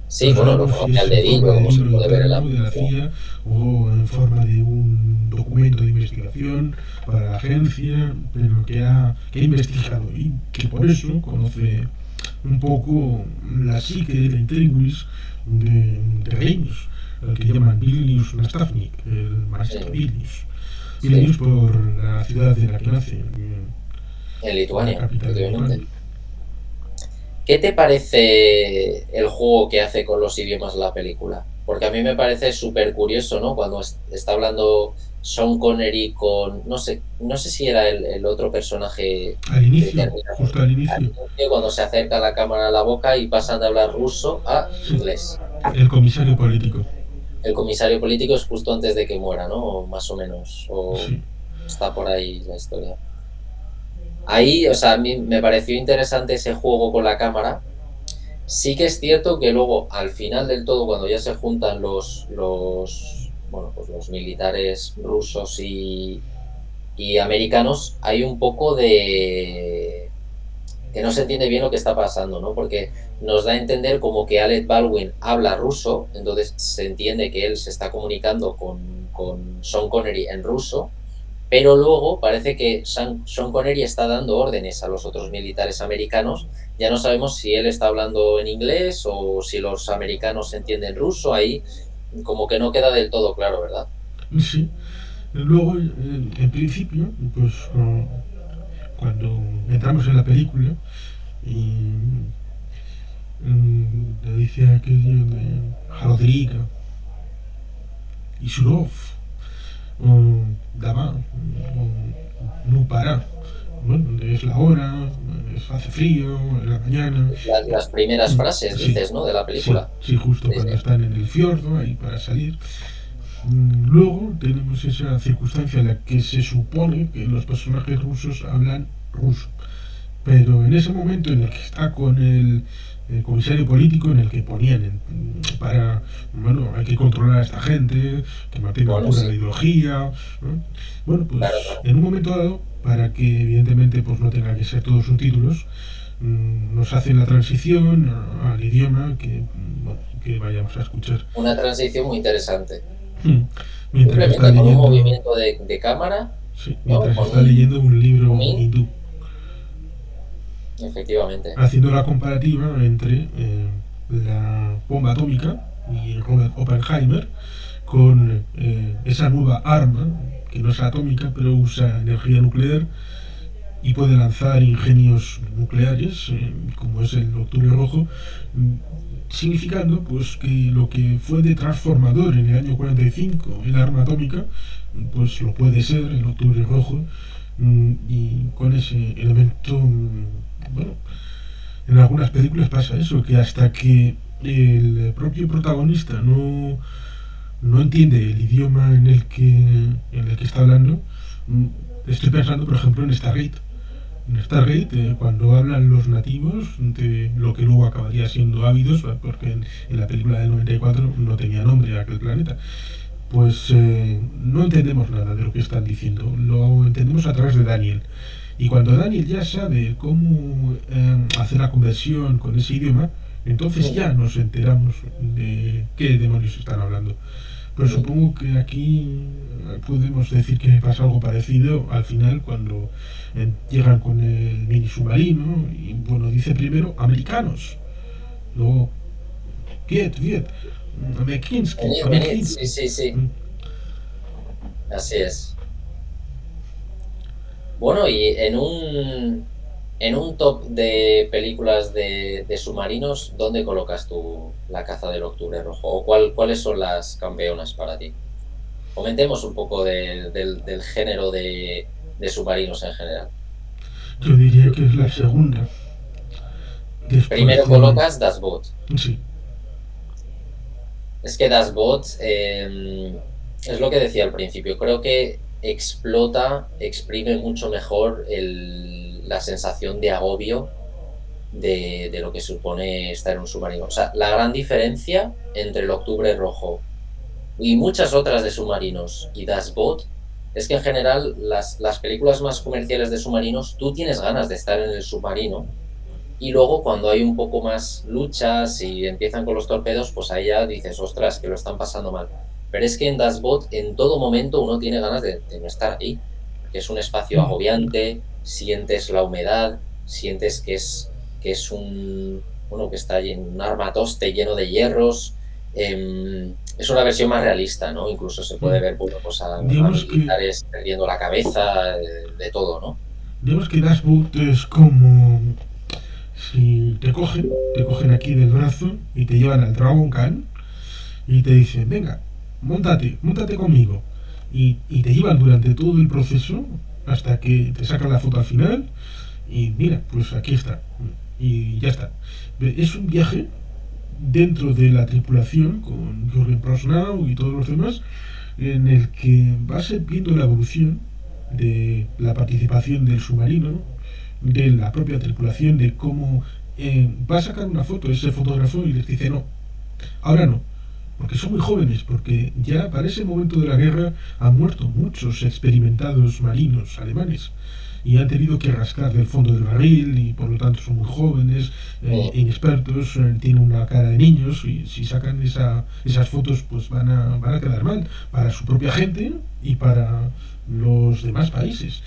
Sí, No bueno, lo sabemos si conoce es al en forma dedillo, de como se libro puede ver en la interno de la película. CIA o en forma de un documento de investigación para la agencia, pero que ha investigado y que por eso conoce un poco la psique, la intríngulis de Reims, el que llaman Vilnius Nastavnik, el maestro Sí, Vilnius. sí, Vilnius por la ciudad en la que nace, en la Lituania, capital de efectivamente. Lituania. ¿Qué te parece el juego que hace con los idiomas la película? Porque a mí me parece súper curioso, ¿no? Cuando está hablando Sean Connery con, no sé si era el otro personaje Al que inicio, termina justo al al inicio, inicio, cuando se acerca la cámara a la boca y pasan de hablar ruso a sí, inglés. el comisario político. El comisario político es justo antes de que muera, ¿no? O más o menos, o Sí, está por ahí la historia. Ahí, o sea, a mí me pareció interesante ese juego con la cámara. Sí que es cierto que luego, al final del todo, cuando ya se juntan bueno, pues los militares rusos y americanos, hay un poco de que no se entiende bien lo que está pasando, ¿no? Porque nos da a entender como que Alec Baldwin habla ruso, entonces se entiende que él se está comunicando con Sean Connery en ruso, pero luego parece que Sean Connery está dando órdenes a los otros militares americanos. Ya no sabemos si él está hablando en inglés o si los americanos entienden ruso. Ahí como que no queda del todo claro, ¿verdad? sí. Luego, en principio, pues cuando entramos en la película y le dice aquello de Jalodriga y Surov, Dama, no para. Bueno, es la hora, hace frío, es la mañana. Las primeras frases, Sí, dices, ¿no? De la sí, película. sí, justo Sí, cuando sí. están en el fiordo, ahí para salir. Luego tenemos esa circunstancia en la que se supone que los personajes rusos hablan ruso. Pero en ese momento en el que está con el comisario político, en el que ponían para, bueno, hay que controlar a esta gente, que mantengan Bueno, pura la sí, ideología, ¿no? Bueno, claro, pues claro. en un momento dado, para que evidentemente pues no tenga que ser todos subtítulos, nos hacen la transición al idioma bueno, que vayamos a escuchar. Una transición muy interesante. Mientras está Simplemente con un leyendo, movimiento de cámara, sí, ¿no? mientras Con está un leyendo un libro zoom in, hindú, efectivamente. haciendo la comparativa entre la bomba atómica y Robert Oppenheimer con esa nueva arma que no es atómica pero usa energía nuclear y puede lanzar ingenios nucleares como es el Octubre Rojo, significando pues que lo que fue de transformador en el año 45 el arma atómica pues lo puede ser el Octubre Rojo, y con ese elemento, bueno, en algunas películas pasa eso, que hasta que el propio protagonista no entiende el idioma en el que está hablando. Estoy pensando, por ejemplo, en Stargate. En Stargate, cuando hablan los nativos de lo que luego acabaría siendo Ávidos, porque en la película del 94 no tenía nombre aquel planeta, pues no entendemos nada de lo que están diciendo. Lo entendemos a través de Daniel. Y cuando Daniel ya sabe cómo hacer la conversión con ese idioma, entonces ya nos enteramos de qué demonios están hablando. Pero supongo que aquí podemos decir que pasa algo parecido al final cuando llegan con el mini submarino y bueno, dice primero americanos, luego Viet, Amekinsky, Venid, Amekin. sí, sí, sí, así es. Bueno, y en un top de películas de submarinos, ¿dónde colocas tú La caza del Octubre Rojo? ¿O cuáles son las campeonas para ti? Comentemos un poco del género de submarinos en general. Yo diría que es la segunda, Después Primero colocas Das Boot. Sí. Es que Das Boot es lo que decía al principio. Creo que exprime mucho mejor la sensación de agobio de lo que supone estar en un submarino. O sea, la gran diferencia entre el Octubre Rojo y muchas otras de submarinos y Das Boot es que en general las películas más comerciales de submarinos, tú tienes ganas de estar en el submarino, y luego cuando hay un poco más luchas y empiezan con los torpedos, pues ahí ya dices, ostras, que lo están pasando mal. Pero es que en Das Boot en todo momento uno tiene ganas de no estar ahí, porque es un espacio agobiante, sientes la humedad, sientes que es que está en un armatoste lleno de hierros. Es una versión más realista, ¿no? Incluso se puede ver, bueno, pues a militares perdiendo la cabeza, de todo, ¿no? Digamos que Das Boot es como si te cogen aquí del brazo y te llevan al Dragon Khan y te dicen, venga, montate conmigo. Y te llevan durante todo el proceso hasta que te sacan la foto al final y mira, pues aquí está. Y ya está. Es un viaje dentro de la tripulación con Jürgen Prochnow y todos los demás, en el que vas viendo la evolución de la participación del submarino, de la propia tripulación, de cómo va a sacar una foto ese fotógrafo y les dice no, ahora no, porque son muy jóvenes, porque ya para ese momento de la guerra han muerto muchos experimentados marinos alemanes y han tenido que rascar del fondo del barril y por lo tanto son muy jóvenes, inexpertos, tienen una cara de niños y si sacan esas fotos pues van a quedar mal para su propia gente y para los demás países.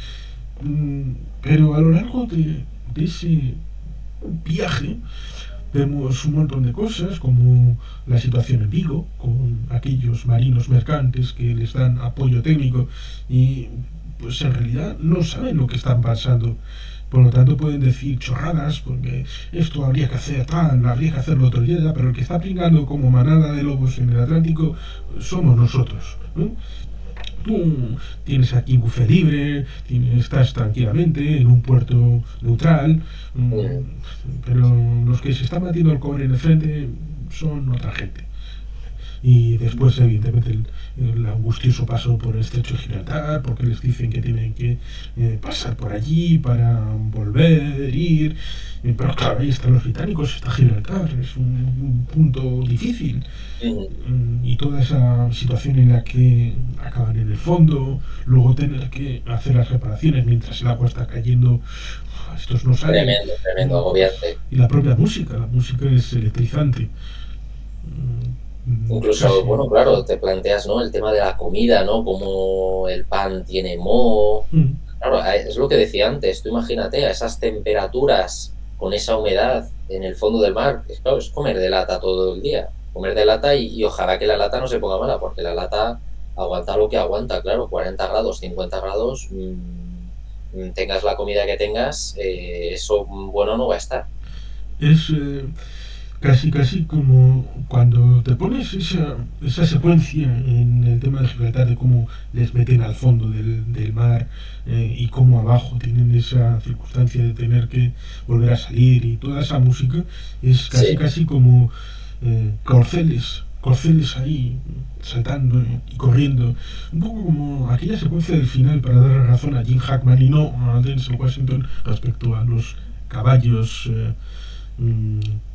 Pero a lo largo de ese viaje vemos un montón de cosas como la situación en Vigo con aquellos marinos mercantes que les dan apoyo técnico y pues en realidad no saben lo que están pasando, por lo tanto pueden decir chorradas porque esto habría que hacer tal, habría que hacerlo otro día, pero el que está pringando como manada de lobos en el Atlántico somos nosotros, ¿no? Tú tienes aquí buffet libre, estás tranquilamente en un puerto neutral, pero los que se están batiendo al cobre en el frente son otra gente. Y después, evidentemente, el angustioso paso por el estrecho de Gibraltar, porque les dicen que tienen que pasar por allí para volver, ir. Pero claro, ahí están los británicos, está Gibraltar, es un punto difícil. Y toda esa situación en la que acaban en el fondo, luego tener que hacer las reparaciones mientras el agua está cayendo, estos no salen. Tremendo, agobiante. Y la propia música es electrizante. Incluso, casi. Bueno, claro, te planteas, ¿no? El tema de la comida, ¿no? Como el pan tiene moho. Claro, es lo que decía antes. Tú imagínate a esas temperaturas con esa humedad en el fondo del mar. Claro, es comer de lata todo el día. Comer de lata y ojalá que la lata no se ponga mala, porque la lata aguanta lo que aguanta, claro, 40 grados, 50 grados, tengas la comida que tengas, eso bueno no va a estar. Es casi como cuando te pones esa secuencia en el tema de Gibraltar de cómo les meten al fondo del mar y cómo abajo tienen esa circunstancia de tener que volver a salir y toda esa música es casi como corceles ahí saltando y corriendo, un poco como aquella secuencia del final para dar razón a Jim Hackman y no a Denzel Washington respecto a los caballos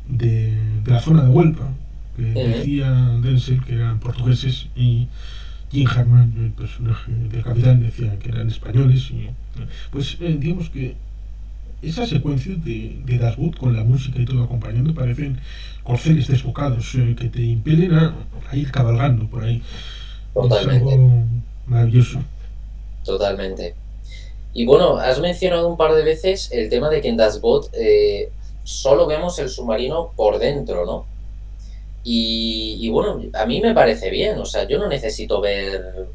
de la zona de Huelva, que decía Denzel que eran portugueses y Jim Hackman, el personaje del capitán, decía que eran españoles. Y pues digamos que esa secuencia de Das Boot con la música y todo acompañando parecen corceles desbocados que te impelen a ir cabalgando por ahí. Totalmente. Es algo maravilloso. Totalmente. Y bueno, has mencionado un par de veces el tema de que en Das Boot solo vemos el submarino por dentro, ¿no? Y bueno, a mí me parece bien, o sea, yo no necesito ver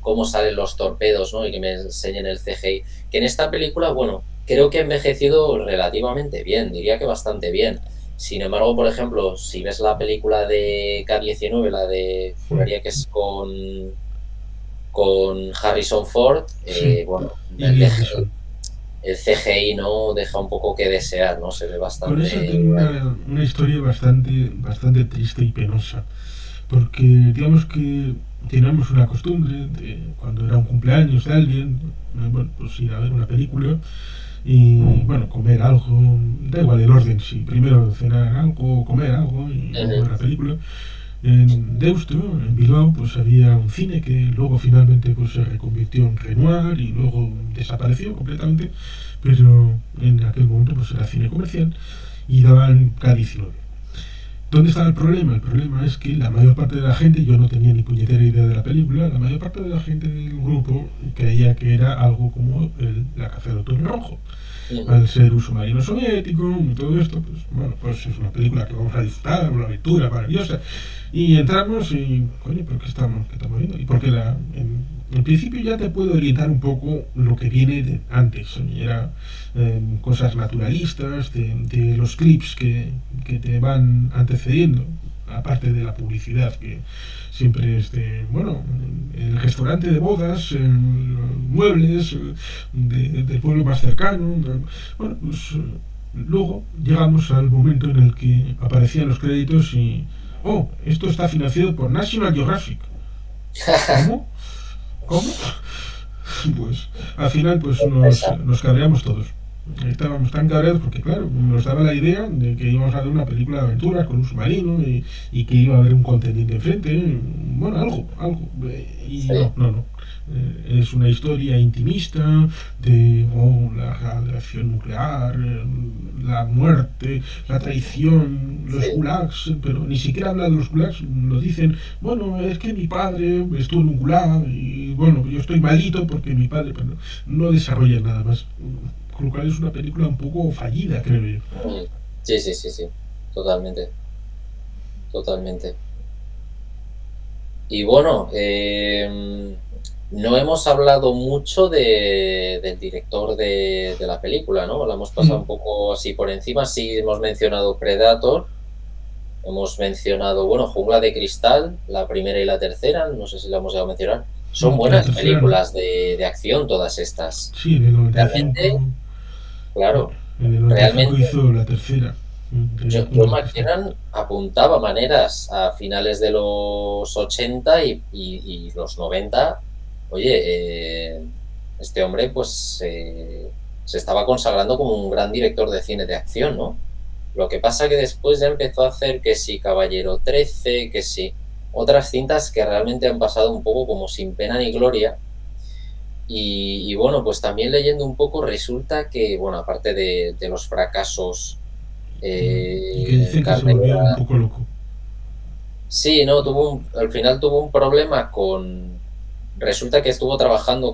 cómo salen los torpedos, ¿no? Y que me enseñen el CGI. Que en esta película, bueno, creo que ha envejecido relativamente bien, diría que bastante bien. Sin embargo, por ejemplo, si ves la película de K-19, la de juraría que es con Harrison Ford, bueno, el CGI, ¿no? Deja un poco que desear, ¿no? Se ve Con esa bastante... tengo una historia bastante triste y penosa, porque digamos que teníamos una costumbre de cuando era un cumpleaños de alguien, bueno, pues ir a ver una película y bueno, comer algo, da igual el orden, si primero cenar algo, comer algo y luego Ujú, ver la película. En Deusto, en Bilbao, pues había un cine que luego finalmente pues se reconvirtió en Renoir y luego desapareció completamente, pero en aquel momento pues era cine comercial y daban K-19. ¿Dónde estaba el problema? El problema es que la mayor parte de la gente, yo no tenía ni puñetera idea de la película, la mayor parte de la gente del grupo creía que era algo como la caza del otoño rojo. ujú. Al ser un submarino soviético y todo esto, pues bueno, pues es una película que vamos a disfrutar, una aventura maravillosa. Y entramos y, coño, ¿pero qué estamos viendo? Y porque en principio ya te puedo orientar un poco lo que viene de antes. Era cosas naturalistas, de los clips que te van antecediendo, aparte de la publicidad que siempre es de, bueno, el restaurante de bodas, muebles del pueblo más cercano. Bueno, pues luego llegamos al momento en el que aparecían los créditos y, oh, esto está financiado por National Geographic. ¿Cómo? ¿Cómo? Pues al final pues Sorpresa. nos cabreamos todos. Estábamos tan cabreados porque, claro, nos daba la idea de que íbamos a ver una película de aventuras con un submarino y que iba a haber un contenido enfrente, bueno, algo. Y Sí, no. Es una historia intimista de la radiación nuclear, la muerte, la traición, los sí. gulags, pero ni siquiera habla de los gulags, lo dicen, bueno, es que mi padre estuvo en un gulag y bueno, yo estoy malito porque mi padre, pero no desarrolla nada más. Con lo cual es una película un poco fallida, creo yo. Mm. Sí, sí, sí, sí. Totalmente, totalmente. Y bueno, no hemos hablado mucho del director de la película, ¿no? La hemos pasado Mm. un poco así por encima. Sí, hemos mencionado Predator, hemos mencionado, bueno, Jungla de Cristal, la primera y la tercera, no sé si la hemos llegado a mencionar. Son La buenas tercera no. películas de acción todas estas. Sí, en el 95, Realmente, claro, en el 95 realmente hizo la tercera de Joe Jungla de Cristal. McTiernan apuntaba maneras a finales de los 80 y los 90. Oye, este hombre pues se estaba consagrando como un gran director de cine de acción, ¿no? Lo que pasa que después ya empezó a hacer que si Caballero 13, que si otras cintas que realmente han pasado un poco como sin pena ni gloria. Y bueno, pues también leyendo un poco resulta que, bueno, aparte de los fracasos Y que en dicen que se volvió un cartelera. poco loco. Sí, no, al final tuvo un problema resulta que estuvo trabajando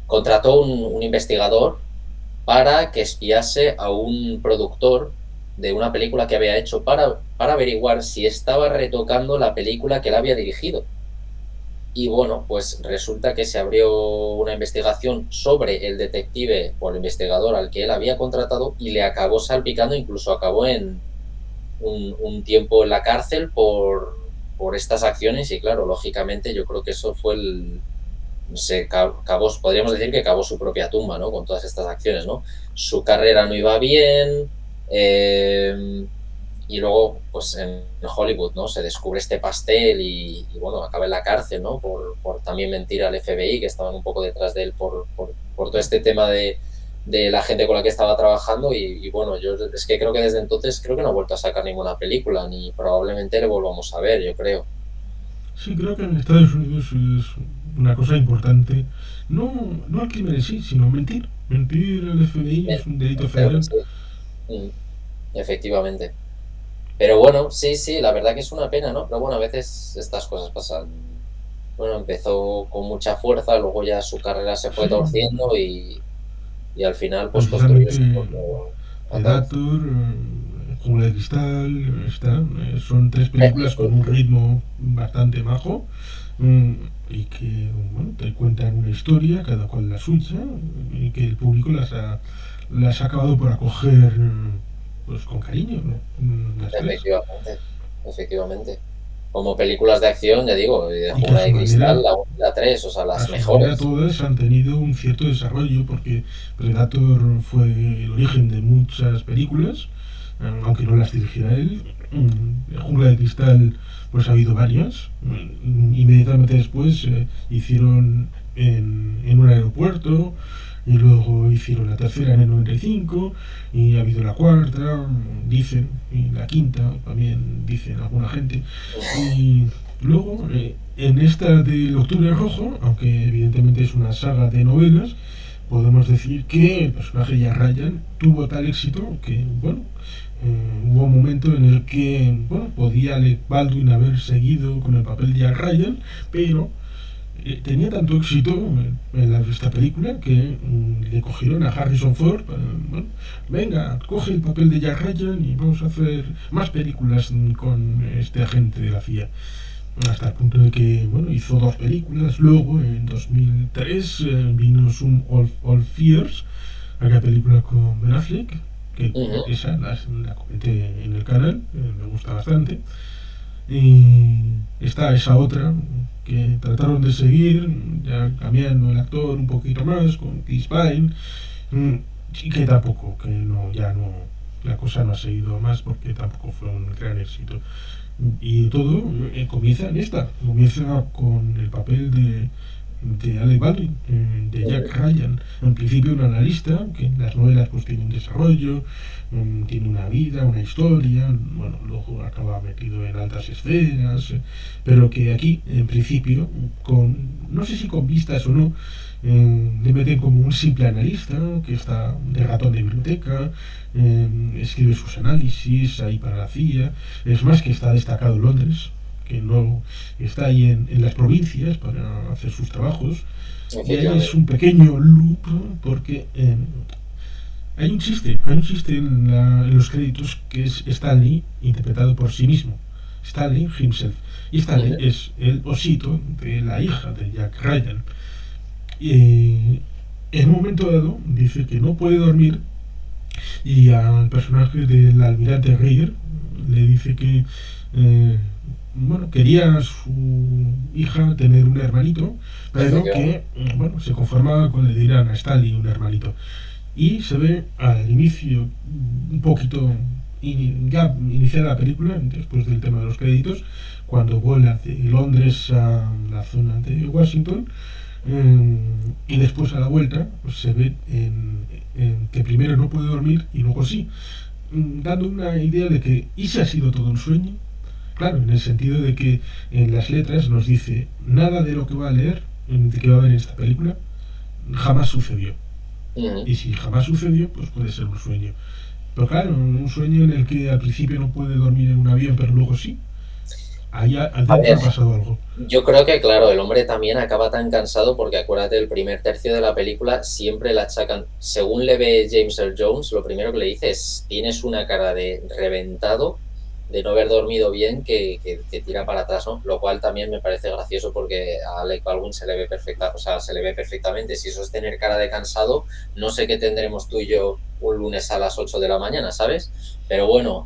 contrató un investigador para que espiase a un productor de una película que había hecho para averiguar si estaba retocando la película que él había dirigido. Y bueno, pues resulta que se abrió una investigación sobre el detective o el investigador al que él había contratado y le acabó salpicando, incluso acabó en un tiempo en la cárcel por estas acciones y claro, lógicamente yo creo que eso fue no sé, podríamos decir que cavó su propia tumba, ¿no? Con todas estas acciones, ¿no? Su carrera no iba bien y luego, pues en Hollywood, ¿no? Se descubre este pastel y bueno, acaba en la cárcel, ¿no? Por también mentir al FBI, que estaban un poco detrás de él por todo este tema de la gente con la que estaba trabajando y bueno, yo es que creo que desde entonces creo que no ha vuelto a sacar ninguna película, ni probablemente le volvamos a ver, yo creo. Sí, creo que en Estados Unidos es una cosa importante. No al crimen en sí, sino mentir. Mentir al FBI es un delito Creo que federal. sí. Mm, efectivamente. Pero bueno, sí, sí, la verdad que es una pena, ¿no? Pero bueno, a veces estas cosas pasan. Bueno, empezó con mucha fuerza, luego ya su carrera se fue Sí, torciendo y al final pues construyó precisamente su propio ataúd. Predator, Jungla de Cristal, son tres películas con un ritmo bastante bajo mm, y que bueno, te cuentan una historia, cada cual la suya, y que el público las ha acabado por acoger pues con cariño, ¿no? Las tres. Efectivamente, efectivamente. como películas de acción, ya digo, de Y que a Jungla su de Cristal, manera, la 1 y la 3, o sea, a las su manera mejores. todas han tenido un cierto desarrollo, porque Predator fue el origen de muchas películas, aunque no las dirigiera él. Jungla de Cristal, pues ha habido varias. Inmediatamente después hicieron en un aeropuerto, y luego hicieron la tercera en el 95, y ha habido la cuarta, dicen, y la quinta también dicen alguna gente. Y luego, en esta del Octubre Rojo, aunque evidentemente es una saga de novelas, podemos decir que el personaje de Jack Ryan tuvo tal éxito que, bueno, hubo un momento en el que, bueno, podía Alec Baldwin haber seguido con el papel de Jack Ryan, pero tenía tanto éxito esta película que le cogieron a Harrison Ford para, bueno, venga, coge el papel de Jack Ryan y vamos a hacer más películas con este agente de la CIA, hasta el punto de que, bueno, hizo dos películas. Luego en 2003 vino Some All Fears, aquella película con Ben Affleck, que Ujú. esa la comenté en el canal, me gusta bastante. Y está esa otra que trataron de seguir, ya cambiando el actor un poquito más, con Chris Pine, y que tampoco, que no, ya no, la cosa no ha seguido más porque tampoco fue un gran éxito. Y todo comienza en esta, comienza con el papel de Alec Baldwin, de Jack Ujú. Ryan. En principio un analista, que en las novelas pues tiene un desarrollo, tiene una vida, una historia, bueno, luego acaba metido en altas esferas, pero que aquí, en principio, con, no sé si con vistas o no, le meten como un simple analista que está de ratón de biblioteca, escribe sus análisis ahí para la CIA, es más que está destacado en Londres, que no está ahí en las provincias para hacer sus trabajos. Y ahí es Efectivamente. un pequeño loop porque hay un chiste en los créditos que es Stanley interpretado por sí mismo, Stanley himself. Y Stanley Ujú. es el osito de la hija de Jack Ryan. Y en un momento dado dice que no puede dormir y al personaje del almirante Reyer le dice que bueno, quería a su hija tener un hermanito, pero Efectivamente. que bueno, se conformaba con le dirán a Stanley un hermanito. Y se ve al inicio un poquito ya iniciada la película, después del tema de los créditos, cuando vuela de Londres a la zona de Washington, y después a la vuelta pues, se ve que primero no puede dormir y luego sí, dando una idea de que ¿y si ha sido todo un sueño? Claro, en el sentido de que en las letras nos dice nada de lo que va a leer, de que va a ver en esta película, jamás sucedió. Ujú. Y si jamás sucedió, pues puede ser un sueño. Pero claro, un sueño en el que al principio no puede dormir en un avión, pero luego sí, ahí A adentro ver, ha pasado algo. yo creo que, claro, el hombre también acaba tan cansado porque acuérdate, el primer tercio de la película siempre la achacan, según le ve James Earl Jones, lo primero que le dice es, tienes una cara de reventado, de no haber dormido bien, que tira para atrás, ¿no? Lo cual también me parece gracioso porque a Alec Baldwin se le ve perfecta, o sea, se le ve perfectamente. Si eso es tener cara de cansado, no sé qué tendremos tú y yo un lunes a las 8 de la mañana, ¿sabes? Pero bueno,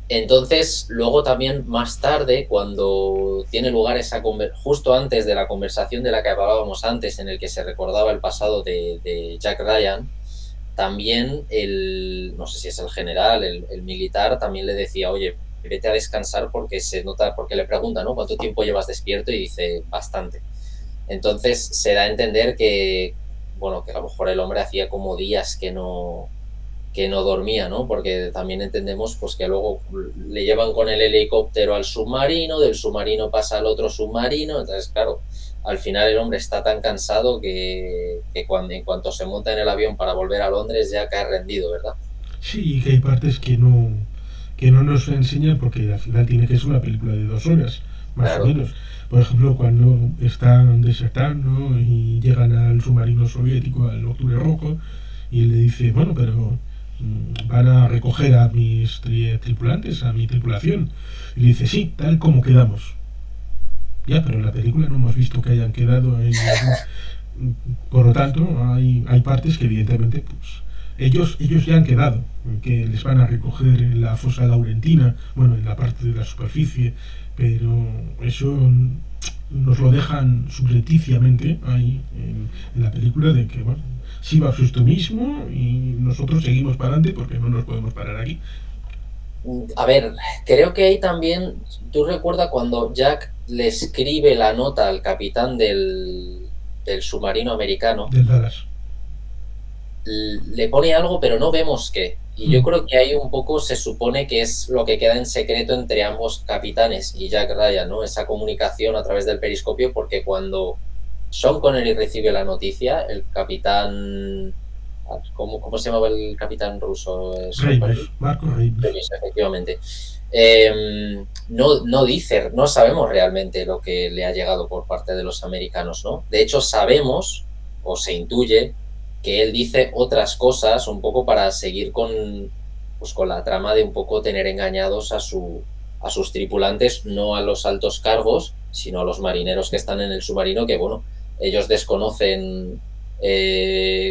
entonces, luego también más tarde, cuando tiene lugar esa justo antes de la conversación de la que hablábamos antes, en el que se recordaba el pasado de Jack Ryan, también no sé si es el general, el militar, también le decía, oye, vete a descansar porque se nota, porque le pregunta, ¿no? ¿Cuánto tiempo llevas despierto? Y dice, bastante. Entonces se da a entender que, bueno, que a lo mejor el hombre hacía como días que no dormía, ¿no? Porque también entendemos pues que luego le llevan con el helicóptero al submarino, del submarino pasa al otro submarino, entonces claro, al final el hombre está tan cansado que en cuanto se monta en el avión para volver a Londres ya cae rendido, ¿verdad? Sí, que hay partes que no nos enseñan porque al final tiene que ser una película de 2 horas, más o Claro. menos. Por ejemplo, cuando están desertando y llegan al submarino soviético, al Octubre Rojo, y le dice, bueno, pero van a recoger a mis tripulantes, a mi tripulación. Y le dice, sí, tal como quedamos. Ya, pero en la película no hemos visto que hayan quedado en ningún... Por lo tanto, hay partes que evidentemente pues, Ellos ya han quedado, que les van a recoger en la fosa laurentina, bueno, en la parte de la superficie, pero eso nos lo dejan subrepticiamente ahí en la película de que, bueno, sí va esto mismo y nosotros seguimos para adelante porque no nos podemos parar aquí. A ver, creo que ahí también, tú recuerdas cuando Jack le escribe la nota al capitán del submarino americano, Del Dallas. le pone algo, pero no vemos qué. Y yo creo que ahí un poco se supone que es lo que queda en secreto entre ambos capitanes y Jack Ryan, ¿no? Esa comunicación a través del periscopio, porque cuando Sean Connery recibe la noticia, el capitán... ¿Cómo se llamaba el capitán ruso? Reimers, Marco Reimers. Efectivamente. No dice, no sabemos realmente lo que le ha llegado por parte de los americanos, ¿no? De hecho, sabemos, o se intuye, que él dice otras cosas un poco para seguir con la trama de un poco tener engañados a sus tripulantes, no a los altos cargos, sino a los marineros que están en el submarino, que bueno, ellos desconocen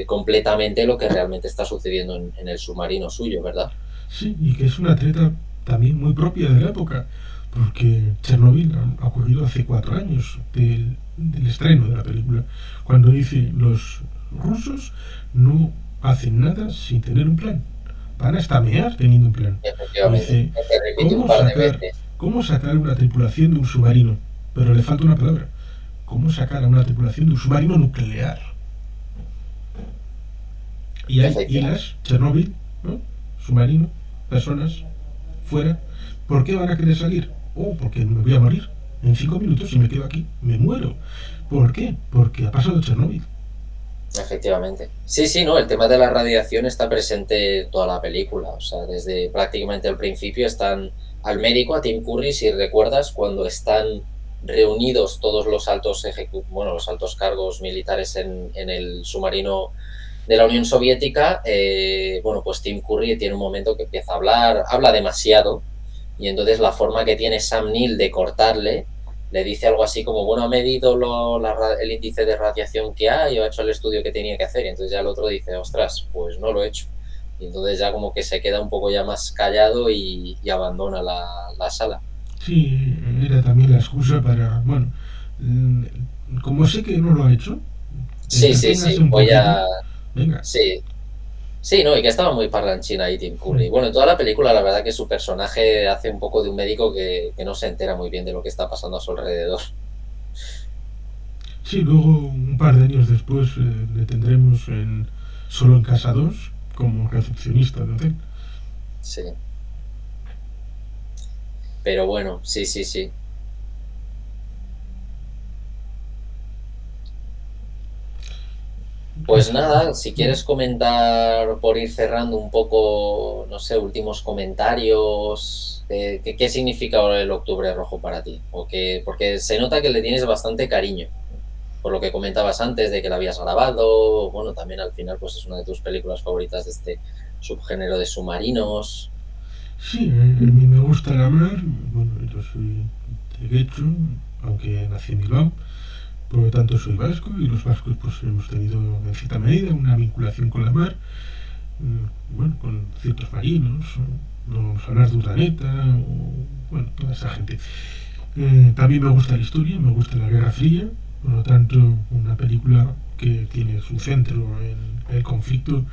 completamente lo que realmente está sucediendo en el submarino suyo, ¿verdad? Sí, y que es una treta también muy propia de la época, porque Chernobyl ha ocurrido hace 4 años del estreno de la película, cuando dice los rusos no hacen nada sin tener un plan, van a estamear teniendo un plan. Efectivamente, Dice, ¿cómo sacar una tripulación de un submarino? Pero le falta una palabra. ¿Cómo sacar a una tripulación de un submarino nuclear? Y hay islas, Chernobyl, ¿no? Submarino, personas, fuera. ¿Por qué van a querer salir? Oh, porque me voy a morir. En 5 minutos, si me quedo aquí, me muero. ¿Por qué? Porque ha pasado Chernobyl. Efectivamente. Sí, sí, no, el tema de la radiación está presente en toda la película. O sea, desde prácticamente el principio están al médico, a Tim Curry, si recuerdas, cuando están reunidos todos los altos los altos cargos militares en el submarino de la Unión Soviética, pues Tim Curry tiene un momento que empieza a hablar, habla demasiado, y entonces la forma que tiene Sam Neill de cortarle, le dice algo así como, bueno, ha medido el índice de radiación que hay, o ha hecho el estudio que tenía que hacer, y entonces ya el otro dice, ostras, pues no lo he hecho. Y entonces ya como que se queda un poco ya más callado y abandona la sala. Sí, era también la excusa para, bueno, como sé que no lo ha hecho, sí, voy a... Venga. Sí. Sí, no, y que estaba muy parlanchín ahí Tim Curry. Bueno, en toda la película la verdad que su personaje hace un poco de un médico que no se entera muy bien de lo que está pasando a su alrededor. Sí, luego un par de años después le tendremos Solo en Casa 2 como recepcionista de hotel. Sí. Pero bueno, sí. Pues nada, si quieres comentar por ir cerrando un poco, no sé, últimos comentarios, ¿qué significa ahora el Octubre Rojo para ti? Porque se nota que le tienes bastante cariño, por lo que comentabas antes de que la habías grabado, bueno, también al final pues es una de tus películas favoritas de este subgénero de submarinos. Sí, a mí me gusta la mar, bueno, yo soy de Guecho, aunque nací en Bilbao. Por lo tanto soy vasco y los vascos pues hemos tenido en cierta medida una vinculación con la mar, bueno, con ciertos marinos, no vamos a hablar de Urdaneta o bueno, toda esa gente. También me gusta la historia, me gusta la Guerra Fría, por lo tanto una película que tiene su centro en el conflicto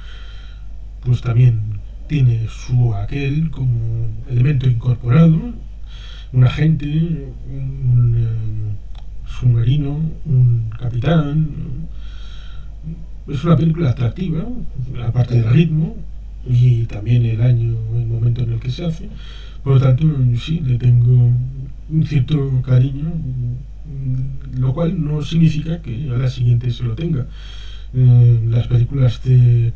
pues también tiene su aquel como elemento incorporado, un agente, un submarino, un capitán. Es una película atractiva, aparte del ritmo y también el año, el momento en el que se hace. Por lo tanto, sí, le tengo un cierto cariño, lo cual no significa que a la siguiente se lo tenga. Las películas de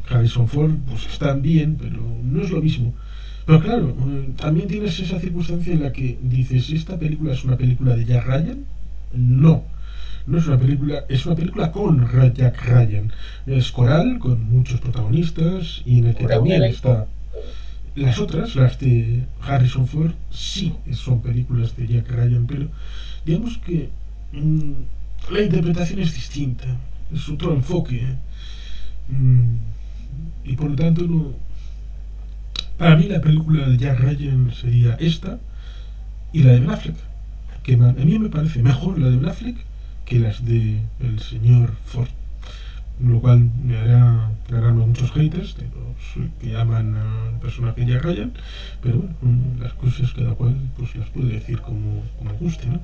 Harrison Ford pues están bien, pero no es lo mismo. Pero claro, también tienes esa circunstancia en la que dices, ¿esta película es una película de Jack Ryan? No, no es una película, es una película con Jack Ryan. Es coral, con muchos protagonistas, y en el que también está... Las otras, las de Harrison Ford, sí son películas de Jack Ryan, pero digamos que la interpretación es distinta, es otro enfoque. y por lo tanto no. Para mí la película de Jack Ryan sería esta y la de Ben Affleck, que a mí me parece mejor la de Ben Affleck que las de el señor Ford, lo cual me harán muchos haters de los que llaman al personaje Jack Ryan, pero bueno, las cosas cada cual pues las puede decir como guste, ¿no?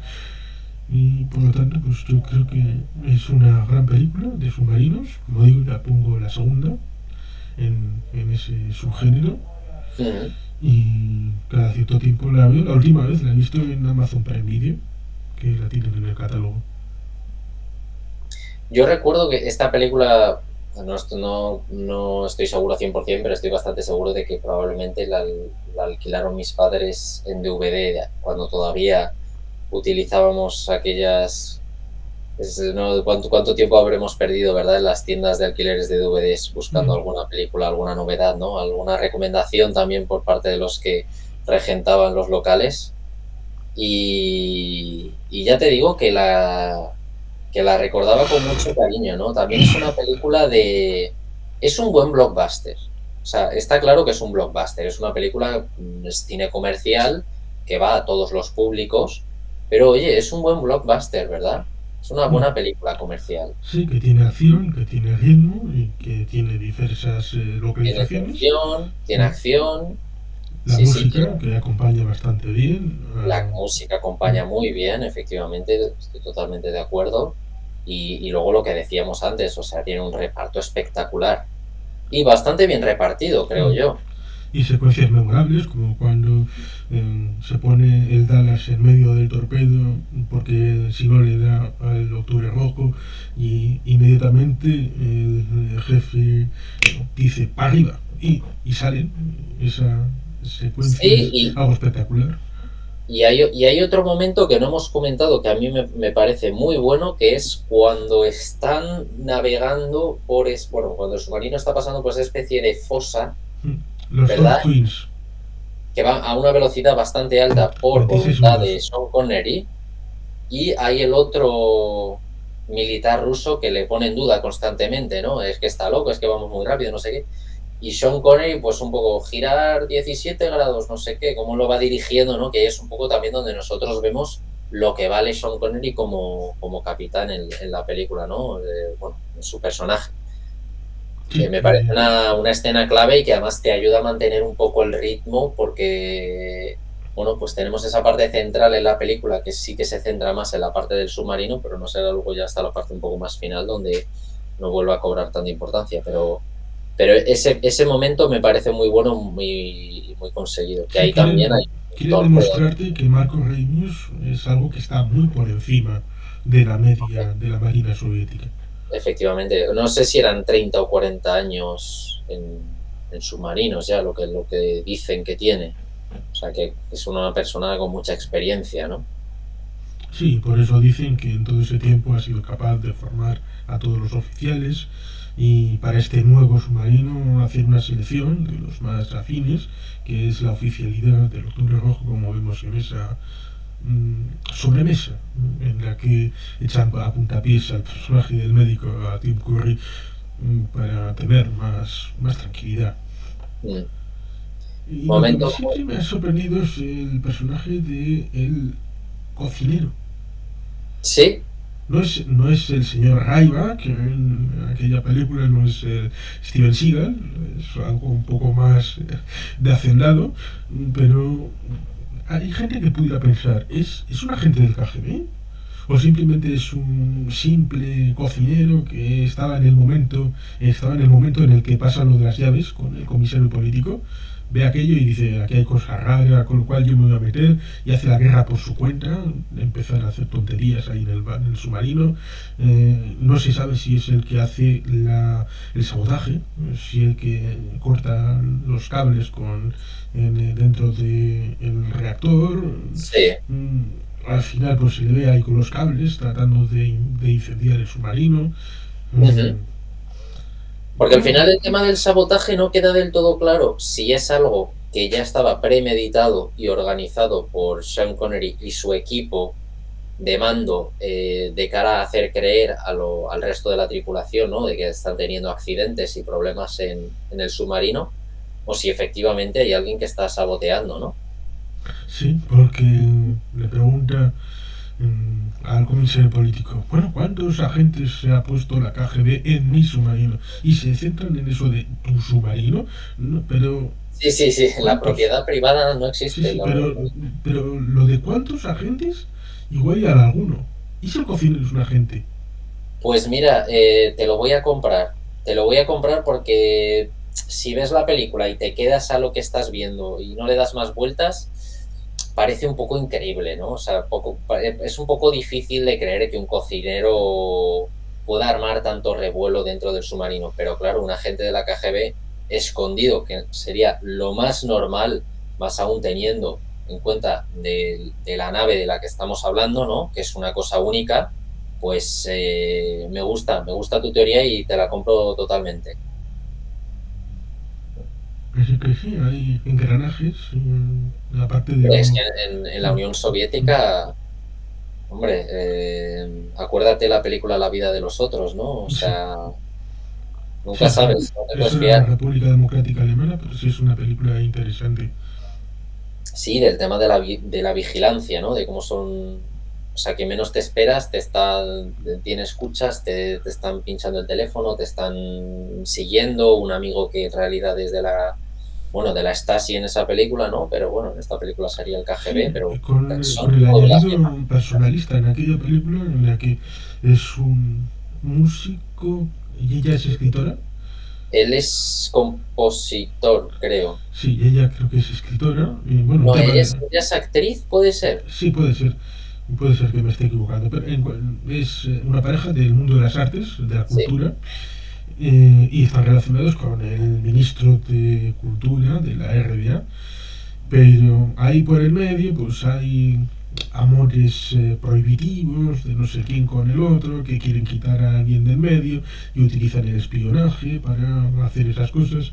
Y por lo tanto pues yo creo que es una gran película de submarinos, como digo, la pongo la segunda en ese subgénero Mm. y cada cierto tiempo la veo. La última vez la he visto en Amazon Prime Video, que la tienen en el catálogo. Yo recuerdo que esta película, no estoy seguro 100%, pero estoy bastante seguro de que probablemente la alquilaron mis padres en DVD cuando todavía utilizábamos aquellas. ¿No? ¿Cuánto tiempo habremos perdido, verdad? En las tiendas de alquileres de DVDs buscando Mm. alguna película, alguna novedad, ¿no? Alguna recomendación también por parte de los que regentaban los locales. Y ya te digo que la recordaba con mucho cariño, ¿no? También es una película de. Es un buen blockbuster. O sea, está claro que es un blockbuster. Es una película, es cine comercial que va a todos los públicos. Pero oye, es un buen blockbuster, ¿verdad? Es una Mm. buena película comercial. Sí, que tiene acción, que tiene ritmo y que tiene diversas Tiene localizaciones. tensión, tiene Mm. acción. La Sí, sí, tiene. música, que acompaña bastante bien. La música acompaña Mm. muy bien, efectivamente, estoy totalmente de acuerdo. Y luego lo que decíamos antes, o sea, tiene un reparto espectacular. Y bastante bien repartido, creo Mm. yo. Y secuencias memorables, como cuando se pone el Dallas en medio del torpedo, porque si no le da al Octubre Rojo, y inmediatamente el jefe dice para arriba, y salen. Esa secuencia Sí, es algo espectacular. y hay otro momento que no hemos comentado que a mí me parece muy bueno, que es cuando están navegando bueno, cuando el submarino está pasando por esa especie de fosa, Mm. Los ¿verdad? Fox Twins, Que va a una velocidad bastante alta por 26 voluntad nudos. de Sean Connery, y hay el otro militar ruso que le pone en duda constantemente, ¿no? Es que está loco, es que vamos muy rápido, no sé qué. Y Sean Connery, pues un poco girar 17 grados, no sé qué, cómo lo va dirigiendo, ¿no? Que es un poco también donde nosotros vemos lo que vale Sean Connery como capitán en la película, ¿no? Bueno, en su personaje. Sí, Me parece que una escena clave y que además te ayuda a mantener un poco el ritmo porque, bueno, pues tenemos esa parte central en la película que sí que se centra más en la parte del submarino, pero no será luego ya hasta la parte un poco más final donde no vuelve a cobrar tanta importancia. Pero ese momento me parece muy bueno, muy conseguido. Que sí ahí también hay un quieren actor que demostrarte que Marco Reimius es algo que está muy por encima de la media de la Marina Soviética. efectivamente, no sé si eran 30 o 40 años en submarinos ya, lo que dicen que tiene. O sea, que es una persona con mucha experiencia, ¿no? Sí, por eso dicen que en todo ese tiempo ha sido capaz de formar a todos los oficiales y para este nuevo submarino hacer una selección de los más afines, que es la oficialidad del Octubre Rojo, como vemos en esa sobremesa en la que echan a puntapiés al personaje del médico, a Tim Curry, para tener más tranquilidad. Mm. Y lo que Momento. siempre me ha sorprendido es el personaje de el cocinero. Sí, No es el señor Raiva, que en aquella película no es Steven Seagal, es algo un poco más de hacendado, pero hay gente que pudiera pensar, ¿es un agente del KGB? ¿O simplemente es un simple cocinero que estaba en el momento en el que pasa lo de las llaves con el comisario político? Ve aquello y dice, aquí hay cosas raras, con lo cual yo me voy a meter, y hace la guerra por su cuenta, empezar a hacer tonterías ahí en el submarino. No se sabe si es el que hace el sabotaje, si el que corta los cables dentro del reactor. sí. Mm, Al final pues se le ve ahí con los cables tratando de incendiar el submarino. Ujú. Mm, Porque al final el tema del sabotaje no queda del todo claro si es algo que ya estaba premeditado y organizado por Sean Connery y su equipo de mando de cara a hacer creer al resto de la tripulación, ¿no? De que están teniendo accidentes y problemas en el submarino, o si efectivamente hay alguien que está saboteando, ¿no? Sí, porque le pregunta al comisario político, bueno, ¿cuántos agentes se ha puesto la KGB en mi submarino? Y se centran en eso de tu submarino, no, pero Sí, sí, sí, la ¿cuántos? propiedad privada no Sí, existe. sí, pero lo de cuántos agentes, igual ya era alguno. ¿Y si el cocinero es un agente? Pues mira, te lo voy a comprar. Te lo voy a comprar porque si ves la película y te quedas a lo que estás viendo y no le das más vueltas, parece un poco increíble, ¿no? O sea, es un poco difícil de creer que un cocinero pueda armar tanto revuelo dentro del submarino. Pero claro, un agente de la KGB escondido, que sería lo más normal, más aún teniendo en cuenta de la nave de la que estamos hablando, ¿no? Que es una cosa única, pues me gusta tu teoría y te la compro totalmente. Así que sí, hay engranajes, aparte de Es lo... que en la Unión Soviética, hombre, acuérdate la película La vida de los otros, ¿no? O Sí, sea, sí, nunca sí. sabes, no te puedes Eso era la fiar. República Democrática Alemana, pero sí es una película interesante. Sí, del tema de la vigilancia, ¿no? De cómo son, o sea, que menos te esperas, tienes escuchas, te están pinchando el teléfono, te están siguiendo, un amigo que en realidad es bueno, de la Stasi en esa película, ¿no? Pero bueno, en esta película sería el KGB, Sí, pero son con el todo de la añadido firma. personalista en aquella película en la que es un músico y ella es escritora. Él es compositor, creo. Sí, ella creo que es escritora. Y bueno, un No, tema... ella es actriz, puede ser. Sí, puede ser que me esté equivocando, pero es una pareja del mundo de las artes, de la Sí. cultura, y están relacionados con el ministro de Cultura de la RDA, pero ahí por el medio pues hay amores prohibitivos de no sé quién con el otro, que quieren quitar a alguien del medio y utilizan el espionaje para hacer esas cosas.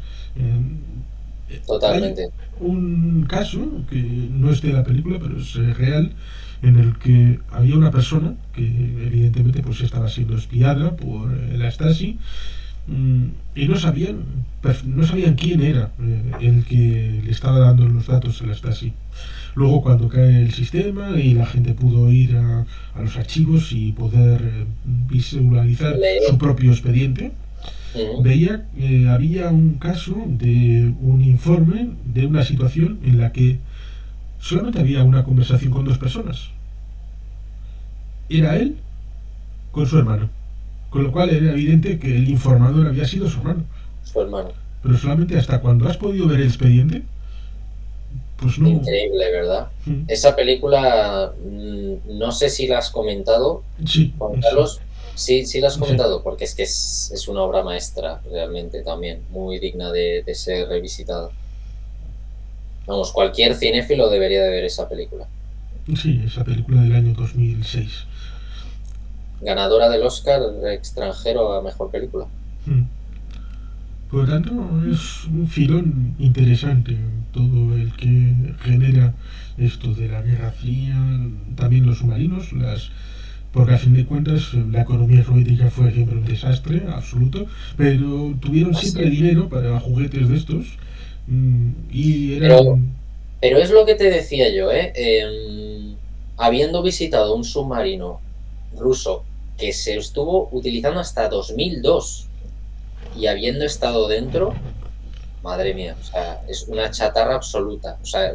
Hay Totalmente. un caso que no es de la película, pero es real, en el que había una persona que evidentemente pues estaba siendo espiada por la Stasi, y no sabían quién era el que le estaba dando los datos a la Stasi. Luego cuando cae el sistema y la gente pudo ir a los archivos y poder visualizar Leer. su propio expediente, Ujú. veía que había un caso de un informe de una situación en la que solamente había una conversación con dos personas. Era él con su hermano. Con lo cual era evidente que el informador había sido su hermano. Su hermano. Pero solamente hasta cuando has podido ver el expediente, pues no. Increíble, ¿verdad? Mm, Esa película, no sé si la has comentado, sí, Juan sí, Carlos. Sí, sí la has sí. comentado, porque es que es una obra maestra, realmente también, muy digna de ser revisitada. Vamos, cualquier cinéfilo debería de ver esa película. Sí, esa película del año 2006. Ganadora del Oscar extranjero a mejor película. Mm. Por lo tanto, es un filón interesante todo el que genera esto de la Guerra Fría, también los submarinos, porque a fin de cuentas la economía soviética fue siempre un desastre absoluto, pero tuvieron Así siempre es. dinero para juguetes de estos, y Pero, eran... pero es lo que te decía yo, ¿eh? Habiendo visitado un submarino ruso que se estuvo utilizando hasta 2002 y habiendo estado dentro, madre mía, o sea, es una chatarra absoluta. O sea,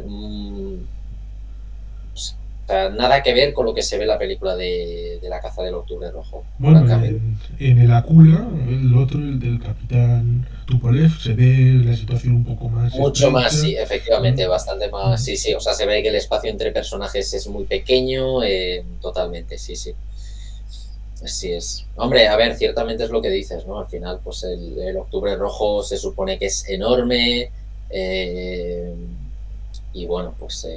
nada que ver con lo que se ve en la película de la caza del Octubre Rojo, Bueno, francamente. en el Akula, el otro, el del capitán Tupolev, se ve la situación un poco más Mucho más, estrecha. sí, efectivamente, bastante más, Mm, sí, sí. O sea, se ve que el espacio entre personajes es muy pequeño, totalmente, sí, sí. Así es. Hombre, a ver, ciertamente es lo que dices, ¿no? Al final, pues el Octubre Rojo se supone que es enorme, eh, y bueno, pues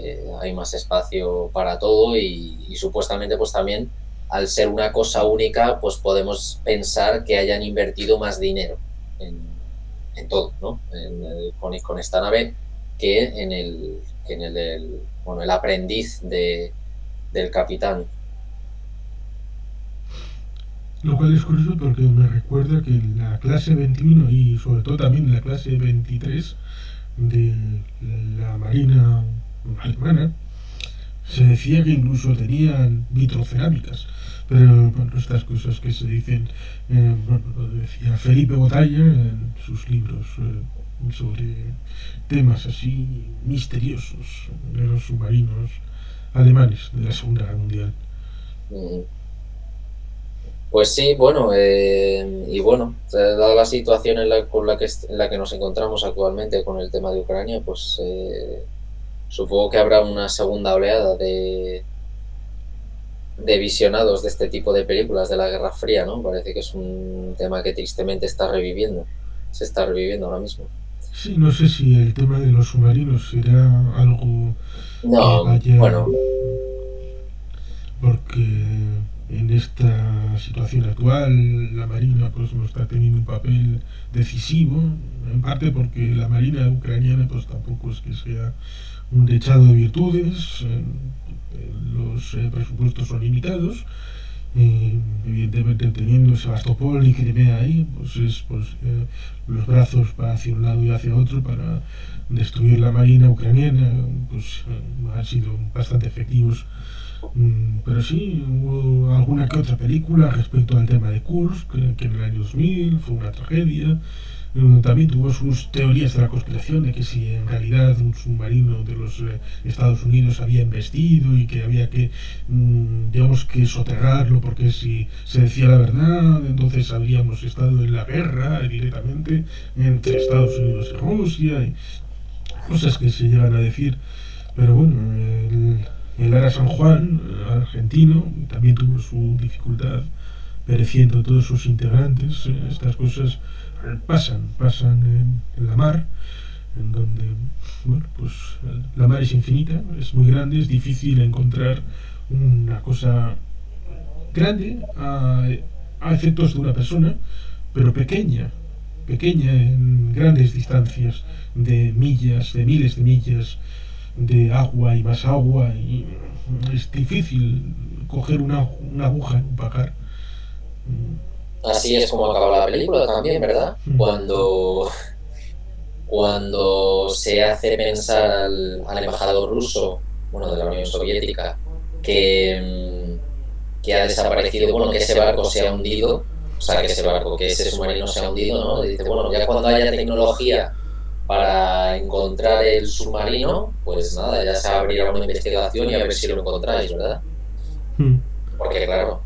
hay más espacio para todo y supuestamente pues también al ser una cosa única pues podemos pensar que hayan invertido más dinero en todo, ¿no? Con esta nave que en el, bueno, el aprendiz del capitán. Lo cual es curioso porque me recuerda que en la clase 21 y sobre todo también en la clase 23 de la Marina alemana se decía que incluso tenían vitrocerámicas. Pero bueno, estas cosas que se dicen, bueno, lo decía Felipe Botalla en sus libros sobre temas así misteriosos de los submarinos alemanes de la Segunda Guerra Mundial. Mm. Pues sí, bueno, y bueno, dada la situación en la que nos encontramos actualmente con el tema de Ucrania, pues supongo que habrá una segunda oleada de visionados de este tipo de películas de la Guerra Fría, ¿no? Parece que es un tema que tristemente se está reviviendo ahora mismo. Sí, no sé si el tema de los submarinos será algo que No, vaya, bueno, porque en esta situación actual la Marina pues no está teniendo un papel decisivo, en parte porque la Marina ucraniana pues tampoco es que sea un dechado de virtudes, los presupuestos son limitados. Evidentemente teniendo Sebastopol y Crimea ahí, pues es pues, los brazos para hacia un lado y hacia otro para destruir la marina ucraniana, pues han sido bastante efectivos. Pero sí, hubo alguna que otra película respecto al tema de Kursk, que en el año 2000 fue una tragedia. También tuvo sus teorías de la conspiración de que si en realidad un submarino de los Estados Unidos había embestido y que había que, digamos, que soterrarlo porque si se decía la verdad, entonces habríamos estado en la guerra directamente entre Estados Unidos y Rusia y cosas que se llegan a decir. Pero bueno, el Ara San Juan, argentino, también tuvo su dificultad pereciendo todos sus integrantes. Estas cosas pasan en la mar, en donde, bueno, pues la mar es infinita, es muy grande, es difícil encontrar una cosa grande a efectos de una persona, pero pequeña en grandes distancias de millas, de miles de millas de agua y más agua, y es difícil coger una aguja en un pajar. así es como acaba la película también, ¿verdad? Cuando se hace pensar al embajador ruso, bueno, de la Unión Soviética, que ha desaparecido, bueno, que ese barco se ha hundido, o sea, que ese submarino se ha hundido, ¿no? Y dice, bueno, ya cuando haya tecnología para encontrar el submarino, pues nada, ya se abrirá una investigación y a ver si lo encontráis, ¿verdad? Porque claro,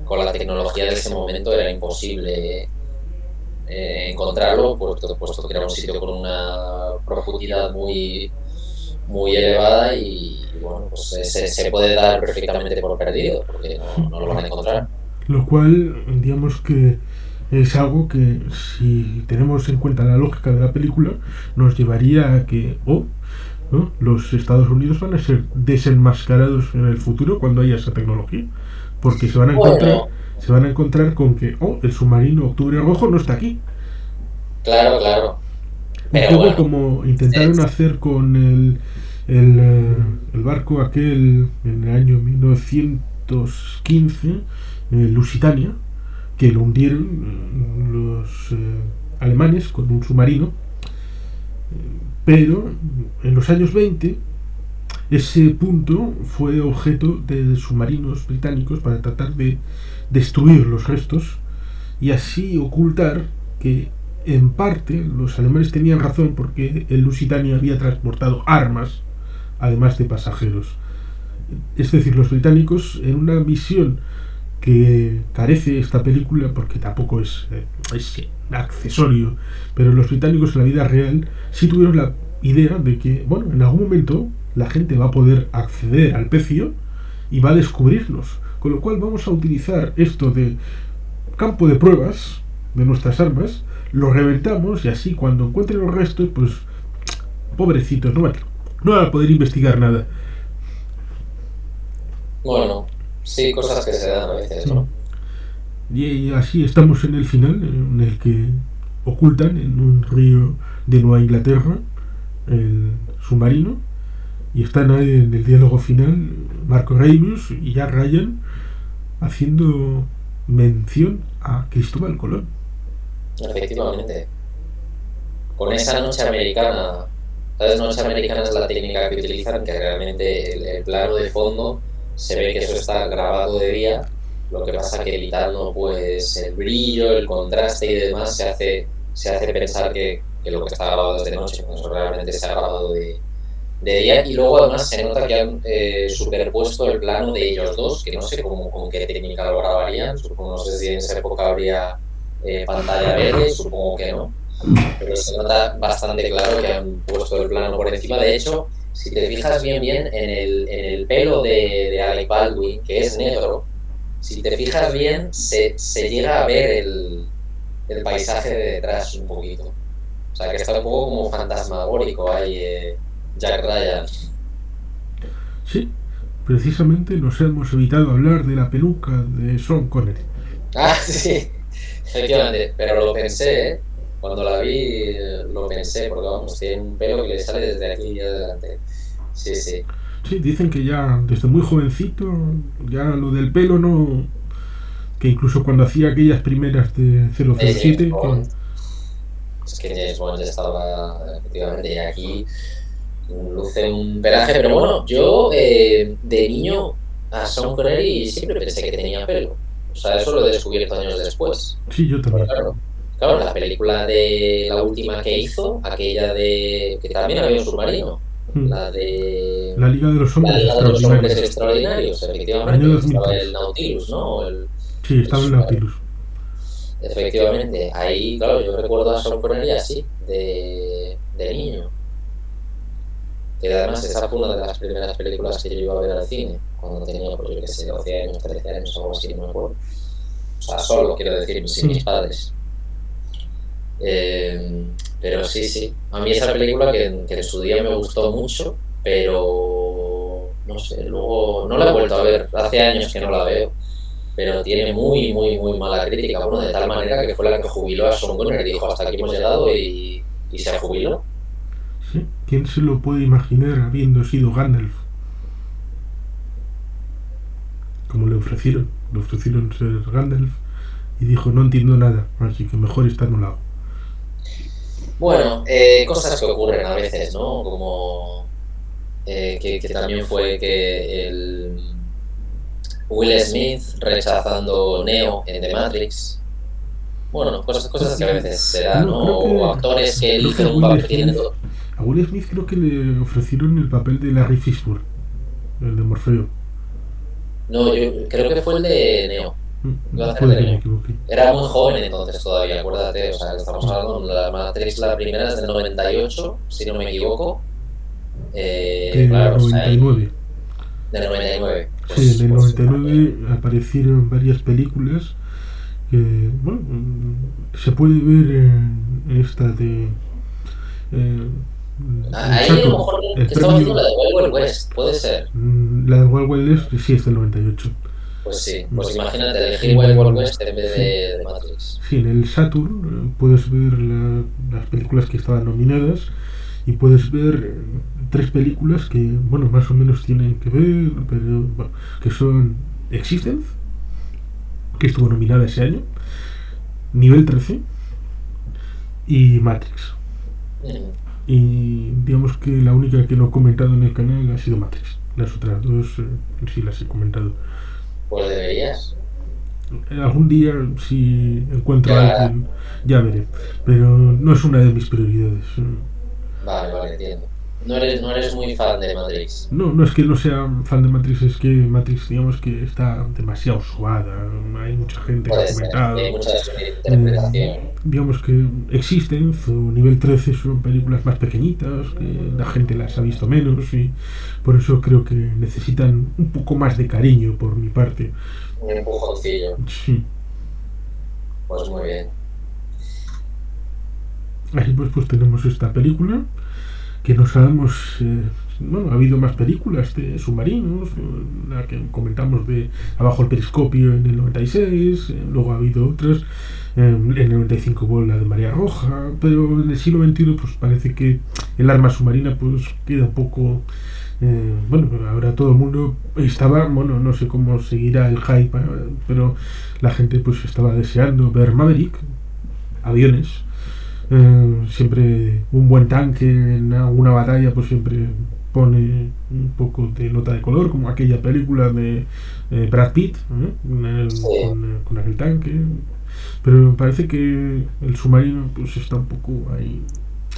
con la tecnología de ese momento era imposible encontrarlo, puesto que era un sitio con una profundidad muy elevada y bueno, pues se puede dar perfectamente por perdido, porque no lo van a encontrar. Lo cual, digamos que es algo que, si tenemos en cuenta la lógica de la película, nos llevaría a que, ¿no?, los Estados Unidos van a ser desenmascarados en el futuro cuando haya esa tecnología, porque Bueno, se van a encontrar con que, el submarino Octubre Rojo no está aquí. claro, claro, Un pero poco bueno, como intentaron hacer con el barco aquel en el año 1915, el Lusitania, que lo hundieron los alemanes con un submarino, pero en los años 20 ese punto fue objeto de submarinos británicos para tratar de destruir los restos y así ocultar que en parte los alemanes tenían razón porque el Lusitania había transportado armas además de pasajeros. Es decir, los británicos en una misión que carece esta película porque tampoco es accesorio, pero los británicos en la vida real sí tuvieron la idea de que, bueno, en algún momento la gente va a poder acceder al pecio y va a descubrirnos, con lo cual vamos a utilizar esto de campo de pruebas de nuestras armas, lo reventamos y así cuando encuentren los restos, pues pobrecitos, no van a poder investigar nada. bueno, sí, cosas que se dan a veces, ¿no? Y así estamos en el final, en el que ocultan en un río de Nueva Inglaterra el submarino y están ahí en el diálogo final Marco Ramius y Jack Ryan haciendo mención a Cristóbal Colón. Efectivamente. Con esa noche americana, ¿sabes? Noche americana es la técnica que utilizan, que realmente el plano de fondo se ve que eso está grabado de día, lo que pasa que evitando pues el brillo, el contraste y demás se hace pensar que lo que está grabado es de noche, cuando eso realmente se ha grabado de día, y luego además se nota que han superpuesto el plano de ellos dos, que no sé con qué técnica lo grabarían, supongo, no sé si en esa época habría pantalla verde, supongo que no, pero se nota bastante claro que han puesto el plano por encima. De hecho, si te fijas bien en el pelo de Alec Baldwin, que es negro, si te fijas bien, se llega a ver el paisaje de detrás un poquito. O sea, que está un poco como fantasmagórico ahí Jack Ryan. Sí, precisamente nos hemos evitado hablar de la peluca de Sean Connery. Ah, sí, efectivamente, pero lo pensé, ¿eh? Cuando la vi, lo pensé, porque vamos, tiene un pelo que le sale desde aquí y adelante. Sí, sí. Sí, dicen que ya desde muy jovencito, ya lo del pelo no... Que incluso cuando hacía aquellas primeras de James 007, que... Bond. Es que James Bond ya estaba, efectivamente, y aquí luce un pelaje, pero bueno, yo de niño a Sean Connery siempre pensé que tenía pelo. O sea, eso lo he descubierto años después. Sí, yo Pero también. claro, la película de la última que hizo, aquella de que también había un submarino, la de La Liga de los la Hombres Liga de los Hombres Extraordinarios. Extraordinarios, Año efectivamente, que estaba 2003. el Nautilus, ¿no? Sí, El estaba en submarino. Nautilus. Efectivamente, ahí, claro, yo recuerdo a Sean Connery así, de niño. Que además esa fue una de las primeras películas que yo iba a ver al cine, cuando tenía, pues yo qué sé, 12 años, 13 años, algo así, no me acuerdo. O sea, solo, quiero decir, sin mis padres. Eh, pero sí, sí. A mí esa película que en su día me gustó mucho, pero no sé, luego no la he vuelto a ver. Hace años que no la veo, pero tiene muy, muy, muy mala crítica. Bueno, de tal manera que fue la que jubiló a Sean Connery. Dijo, hasta aquí hemos llegado y se jubiló. Sí, ¿quién se lo puede imaginar habiendo sido Gandalf? Como le ofrecieron ser Gandalf y dijo no entiendo nada, así que mejor estar a un lado. Bueno, cosas que ocurren a veces, ¿no? Como que también fue que el Will Smith rechazando Neo en The Matrix. Bueno, cosas que a veces se dan, Bueno, ¿no? O actores que creo que eligen un papel, tienen todo. A Will Smith creo que le ofrecieron el papel de Larry Fishburne, el de Morfeo. No, yo creo que fue el de Neo. Iba a hacer Puede de que me Neo. equivoque. Era muy joven entonces todavía, acuérdate. O sea, que estamos hablando de la Matrix, la primera es del 98, si no me equivoco. Del Claro, o sea, 99. del 99. Sí, en el Pues 99 aparecieron varias películas que, bueno, se puede ver en esta de el ahí a lo Saturn, mejor el que estaba haciendo premio, la de Wild Wild West, puede ser. la de Wild Wild West, sí, es del 98. Pues sí, pues imagínate elegir En Wild Wild el, West en vez sí, de Matrix. sí, en el Saturn puedes ver las películas que estaban nominadas y puedes ver tres películas que, bueno, más o menos tienen que ver, pero bueno, que son Existence, que estuvo nominada ese año, Nivel 13 y Matrix. Mm. Y digamos que la única que no he comentado en el canal ha sido Matrix. Las otras dos sí las he comentado. Pues deberías. Algún día, si encuentro a Llegará. alguien, ya veré. Pero no es una de mis prioridades. Vale, vale, entiendo. No eres muy fan de Matrix. No, no es que no sea fan de Matrix, es que Matrix, digamos que está demasiado suada. Hay mucha gente que ha Puede ser, y hay comentado. mucha Eh, interpretación. digamos que existen, o nivel 13 son películas más pequeñitas, que la gente las ha visto menos y por eso creo que necesitan un poco más de cariño por mi parte. Un empujoncillo. Sí. Pues muy bien. Así pues tenemos esta película que no sabemos. Bueno, ha habido más películas de submarinos, la que comentamos de Abajo el Periscopio en el 96, luego ha habido otras, en el 95 hubo la de María Roja, pero en el siglo XXI pues parece que el arma submarina pues queda un poco Bueno, ahora todo el mundo estaba, bueno, no sé cómo seguirá el hype, pero la gente pues estaba deseando ver Maverick, aviones. Siempre un buen tanque en alguna batalla pues siempre pone un poco de nota de color, como aquella película de Brad Pitt, Sí. con aquel tanque. Pero me parece que el submarino pues está un poco ahí.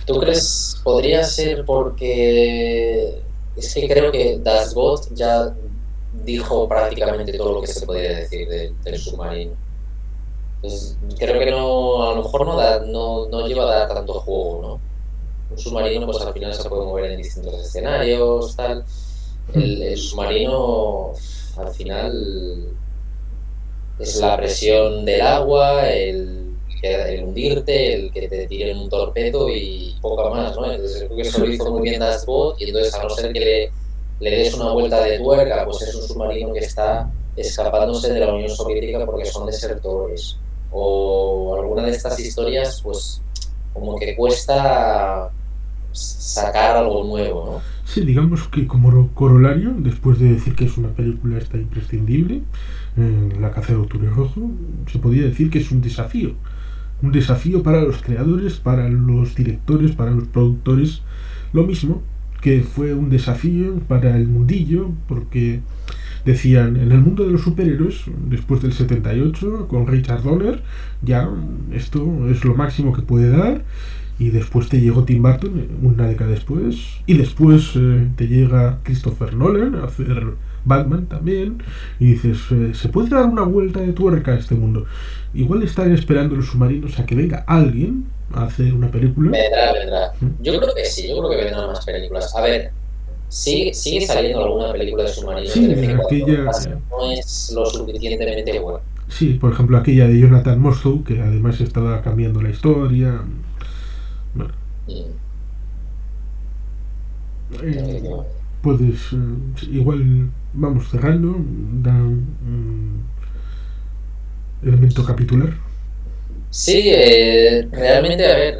¿Tú crees podría ser porque es que creo que Das Boot ya dijo prácticamente todo lo que se podía decir del submarino? Entonces, creo que no, a lo mejor no lleva a dar tanto juego, ¿no? Un submarino, pues al final se puede mover en distintos escenarios, tal. El submarino, al final, es la presión del agua, el hundirte, el que te tiren un torpedo y poco más, ¿no? Entonces creo que eso lo hizo muy bien Das Boot y entonces a no ser que le des una vuelta de tuerca, pues es un submarino que está escapándose de la Unión Soviética porque son desertores. O alguna de estas historias, pues como que cuesta sacar algo nuevo, ¿no? Sí, digamos que como corolario, después de decir que es una película esta imprescindible, La caza de octubre rojo, se podría decir que es un desafío. Un desafío para los creadores, para los directores, para los productores. Lo mismo que fue un desafío para el mundillo, porque decían, en el mundo de los superhéroes, después del 78, con Richard Donner, ya esto es lo máximo que puede dar, y después te llegó Tim Burton una década después, y después te llega Christopher Nolan a hacer Batman también, y dices, se puede dar una vuelta de tuerca a este mundo. Igual están esperando los submarinos a que venga alguien a hacer una película. Vendrá, vendrá. Yo creo que sí, yo creo que vendrán más películas. A ver, sigue saliendo alguna película de submarinos de Sí, vez en cuando. Lo que aquella, pasa es que no es lo suficientemente bueno. sí, por ejemplo aquella de Jonathan Mostow, que además estaba cambiando la historia. Bueno, Mm, eh, efectivamente. puedes, igual vamos cerrando, da un elemento capitular. Sí, realmente, a ver,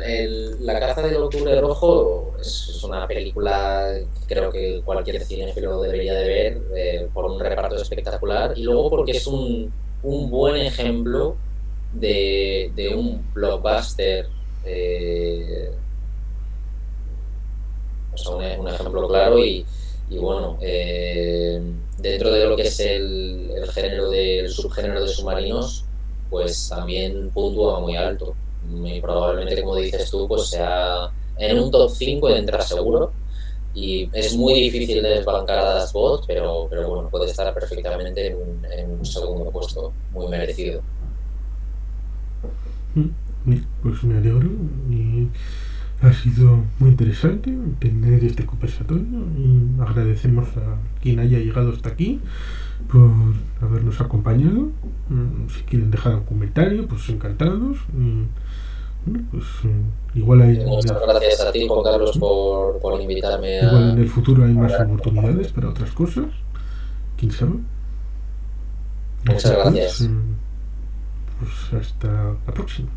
La caza del octubre rojo es una película que creo que cualquier cinéfilo debería de ver por un reparto espectacular y luego porque es un buen ejemplo de un blockbuster, o sea, un ejemplo claro y bueno, dentro de lo que es el género el subgénero de submarinos, pues también puntúa muy alto. Muy probablemente, como dices tú, pues sea en un top 5 entra seguro. Y es muy difícil de desbancar a Das Boot, pero bueno, puede estar perfectamente en un segundo puesto, muy merecido. Pues me alegro y ha sido muy interesante tener este conversatorio y agradecemos a quien haya llegado hasta aquí por habernos acompañado. Si quieren dejar un comentario, pues encantados. Bueno, pues igual hay Muchas gracias a ti, Juan Carlos, por invitarme igual en a el futuro hay más hablar. oportunidades para otras cosas, quién sabe. Así Muchas pues, gracias. pues hasta la próxima.